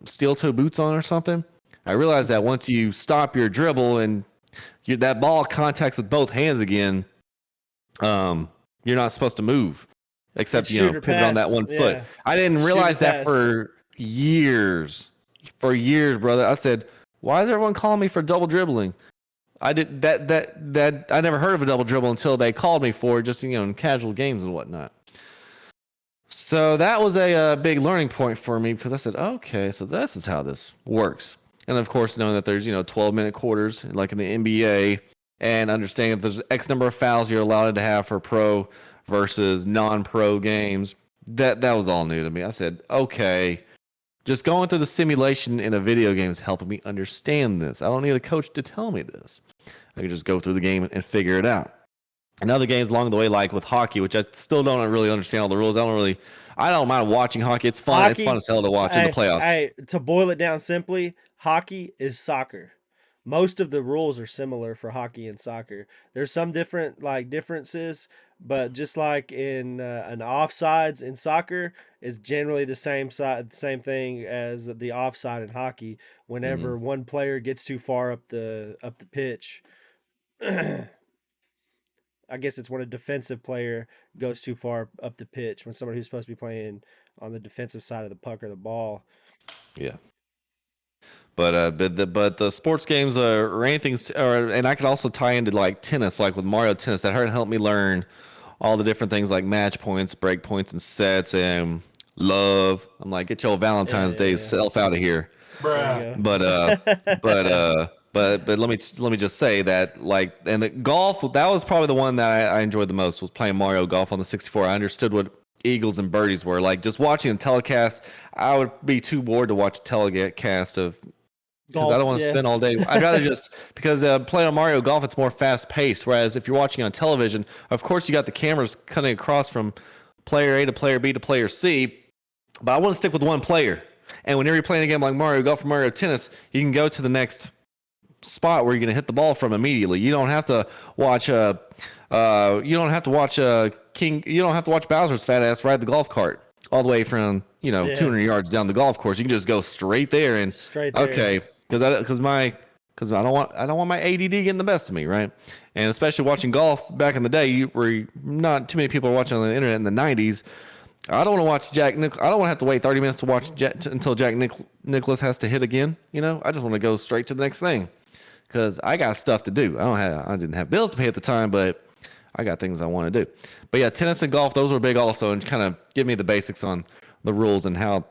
steel toe boots on or something? I realized that once you stop your dribble and that ball contacts with both hands again, you're not supposed to move except pivot on that one foot. I didn't realize that for years. For years, brother. I said, why is everyone calling me for double dribbling? I did that. I never heard of a double dribble until they called me for it, just in casual games and whatnot. So that was a big learning point for me because I said, okay, so this is how this works. And of course, knowing that there's 12-minute quarters like in the NBA, and understanding that there's X number of fouls you're allowed to have for pro versus non-pro games, that was all new to me. I said, okay. Just going through the simulation in a video game is helping me understand this. I don't need a coach to tell me this. I can just go through the game and figure it out. And other games along the way, like with hockey, which I still don't really understand all the rules. I don't mind watching hockey. It's fun. It's fun as hell to watch in the playoffs. To boil it down simply, hockey is soccer. Most of the rules are similar for hockey and soccer. There's some differences, but just like in an offsides in soccer is generally the same thing as the offside in hockey. Whenever one player gets too far up the pitch, I guess it's when a defensive player goes too far up the pitch. When somebody who's supposed to be playing on the defensive side of the puck or the ball. Yeah. But the sports games or anything, and I could also tie into like tennis, like with Mario Tennis. That helped me learn all the different things like match points, break points, and sets, and love. I'm like, get your Valentine's Day self out of here. Bruh. But let me just say that and the golf, that was probably the one that I enjoyed the most, was playing Mario Golf on the 64. I understood what eagles and birdies were like. Just watching a telecast, I would be too bored to watch a telecast of. Because I don't want to spend all day. I'd rather because playing on Mario Golf, it's more fast paced. Whereas if you're watching on television, of course you got the cameras cutting across from player A to player B to player C. But I want to stick with one player. And whenever you're playing a game like Mario Golf or Mario Tennis, you can go to the next spot where you're going to hit the ball from immediately. You don't have to watch Bowser's fat ass ride the golf cart all the way from 200 yards down the golf course. You can just go straight there and okay. Because I don't want my ADD getting the best of me, right? And especially watching golf back in the day, where not too many people are watching on the internet in the '90s. I don't want to watch I don't want to have to wait 30 minutes to watch until Jack Nicklaus has to hit again. I just want to go straight to the next thing because I got stuff to do. I didn't have bills to pay at the time, but I got things I want to do. But yeah, tennis and golf, those were big also, and kind of give me the basics on the rules and how.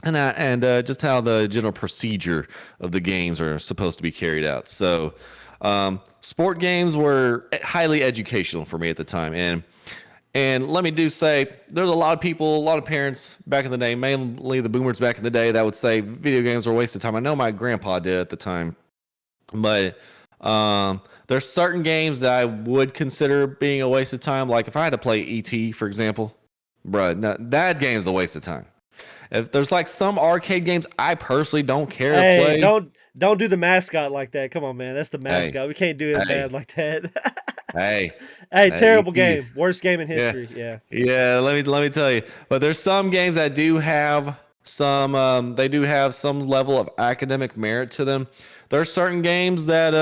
And just how the general procedure of the games are supposed to be carried out. So, sport games were highly educational for me at the time. And let me say, there's a lot of people, a lot of parents back in the day, mainly the boomers back in the day, that would say video games were a waste of time. I know my grandpa did at the time. But there's certain games that I would consider being a waste of time. Like if I had to play E.T., for example, that game's a waste of time. If there's like some arcade games I personally don't care to play. Don't do the mascot like that. Come on, man. That's the mascot. We can't do it bad like that. Hey, terrible game. Worst game in history. Yeah, let me tell you. But there's some games that do have some they do have some level of academic merit to them. There are certain games that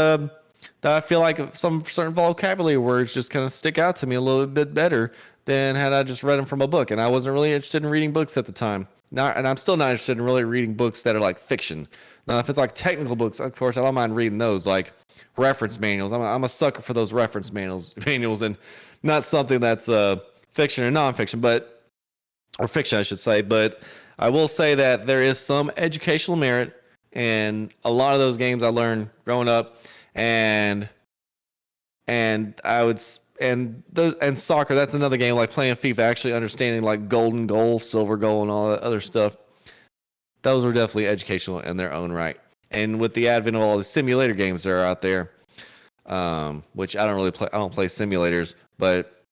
I feel like some certain vocabulary words just kind of stick out to me a little bit better than had I just read them from a book. And I wasn't really interested in reading books at the time. And I'm still not interested in really reading books that are like fiction. Now, if it's like technical books, of course, I don't mind reading those, like reference manuals. I'm a sucker for those reference manuals, and not something that's fiction or nonfiction, or fiction, I should say. But I will say that there is some educational merit and a lot of those games I learned growing up, and I would and soccer. That's another game like playing FIFA. Actually understanding like golden goal, silver goal, and all that other stuff. Those were definitely educational in their own right. And with the advent of all the simulator games that are out there, which I don't really play. I don't play simulators, but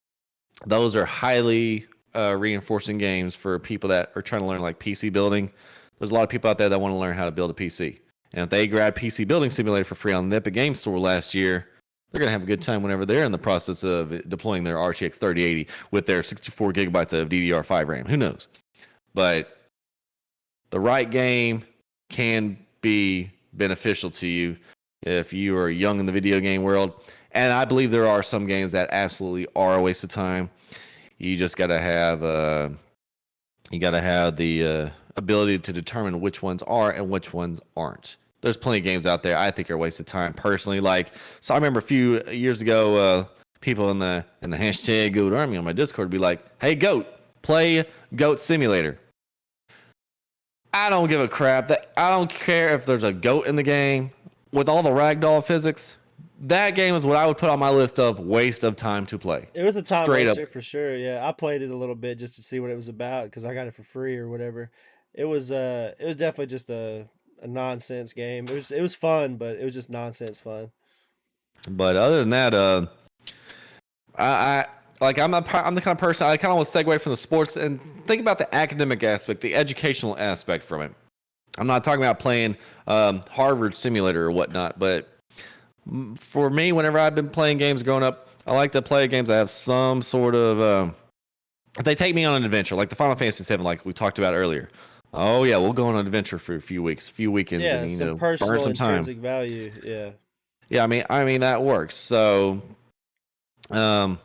those are highly reinforcing games for people that are trying to learn like PC building. There's a lot of people out there that want to learn how to build a PC. And if they grab PC Building Simulator for free on the Epic Game Store last year, they're going to have a good time whenever they're in the process of deploying their RTX 3080 with their 64 gigabytes of DDR5 RAM. Who knows? But the right game can be beneficial to you if you are young in the video game world. And I believe there are some games that absolutely are a waste of time. You just got to have the ability to determine which ones are and which ones aren't. There's plenty of games out there I think are a waste of time personally. Like, so I remember a few years ago, people in the hashtag Goat Army on my Discord would be like, "Hey, Goat, play Goat Simulator." I don't give a crap. I don't care if there's a goat in the game with all the ragdoll physics. That game is what I would put on my list of waste of time to play. It was a time Straight up. waster for sure. Yeah, I played it a little bit just to see what it was about because I got it for free or whatever. It was definitely just a nonsense game. It was fun, but it was just nonsense fun. But other than that, I like I'm the kind of person I kind of want to segue from the sports and think about the academic aspect, the educational aspect from it. I'm not talking about playing Harvard Simulator or whatnot, but for me, whenever I've been playing games growing up, I like to play games that have some sort of if they take me on an adventure, like the Final Fantasy VII, like we talked about earlier. Oh yeah, we'll go on an adventure for a few weeks, a few weekends, Yeah, and some burn personal some time. intrinsic value. Yeah. Yeah, I mean that works. So, um,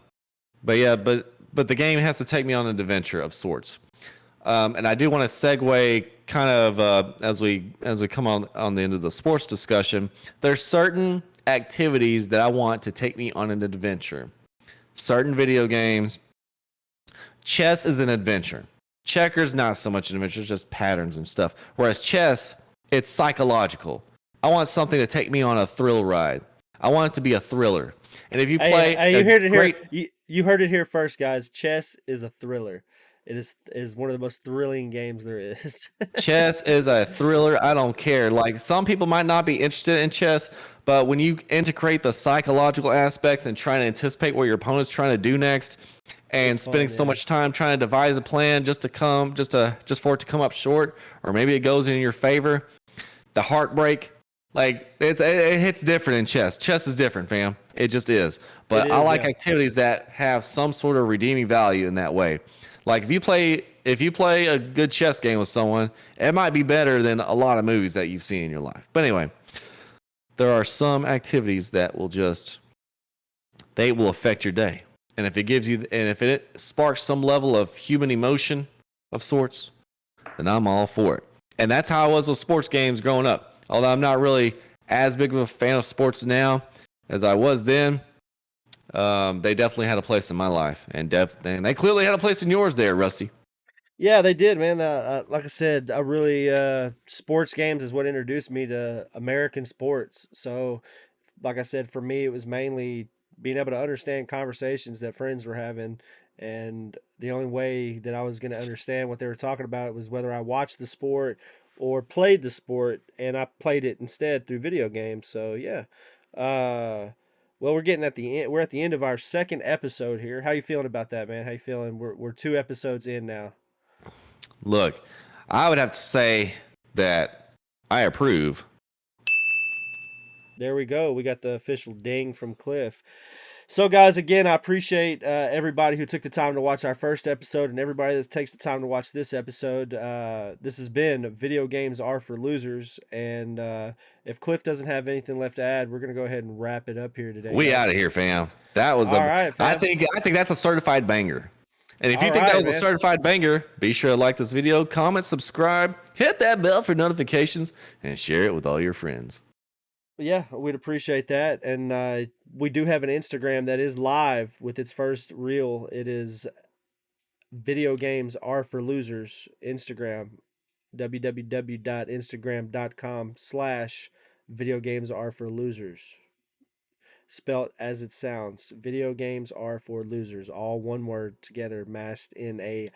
but yeah, but the game has to take me on an adventure of sorts. And I do want to segue kind of as we come on the end of the sports discussion. There's certain activities that I want to take me on an adventure. Certain video games. Chess is an adventure. Checkers not so much an adventure, it's just patterns and stuff. Whereas chess, it's psychological. I want something to take me on a thrill ride. I want it to be a thriller. And if you play Hey, a you heard it great here. You heard it here first, guys. Chess is a thriller. It is one of the most thrilling games there is. chess is a thriller. I don't care. Like some people might not be interested in chess, but when you integrate the psychological aspects and trying to anticipate what your opponent's trying to do next, and It's spending fun, so yeah. much time trying to devise a plan just for it to come up short, or maybe it goes in your favor, the heartbreak, like it hits different in chess. Chess is different, fam. It just is. It But I is, like yeah. activities that have some sort of redeeming value in that way. Like if you play a good chess game with someone, it might be better than a lot of movies that you've seen in your life. But anyway, there are some activities that they will affect your day. And if it sparks some level of human emotion of sorts, then I'm all for it. And that's how I was with sports games growing up. Although I'm not really as big of a fan of sports now as I was then, they definitely had a place in my life, and they clearly had a place in yours there, Rusty. Yeah, they did, man. Like I said, I really sports games is what introduced me to American sports. So, like I said, for me, it was mainly being able to understand conversations that friends were having, and the only way that I was going to understand what they were talking about was whether I watched the sport or played the sport, and I played it instead through video games. So, yeah. Uh, well, we're getting at the end. We're at the end of our second episode here. How you feeling about that, man? How you feeling? We're 2 episodes in now. Look, I would have to say that I approve. There we go. We got the official ding from Cliff. So, guys, again, I appreciate everybody who took the time to watch our first episode and everybody that takes the time to watch this episode. This has been Video Games Are for Losers. And if Cliff doesn't have anything left to add, we're going to go ahead and wrap it up here today, We out guys. of here, fam. That was All right, I fam. think that's a certified banger. And if you All think that right, was a man. certified banger, be sure to like this video, comment, subscribe, hit that bell for notifications, and share it with all your friends. Yeah, we'd appreciate that. And we do have an Instagram that is live with its first reel. It is Video Games Are for Losers Instagram. www.instagram.com/video games are for losers. Spelt as it sounds. Video games are for losers. All one word together, masked in a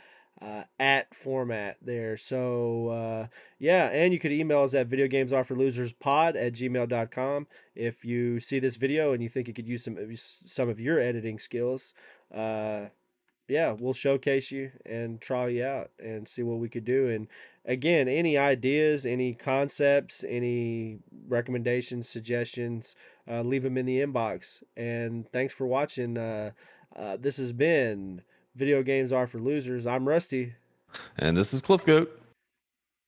at format there. So, yeah, and you could email us at videogamesareforloserspod@gmail.com. If you see this video and you think it could use some of your editing skills, uh, yeah, we'll showcase you and try you out and see what we could do. And again, any ideas, any concepts, any recommendations, suggestions, leave them in the inbox. And thanks for watching. This has been Video Games Are for Losers. I'm Rusty, And this is Cliff Goat.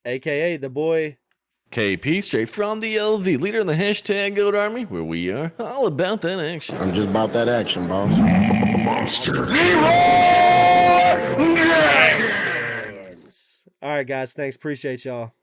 aka the boy. KP, straight from the LV, leader in the hashtag Goat Army, where we are all about that action. I'm just about that action, boss. All right, guys. Thanks. Appreciate y'all.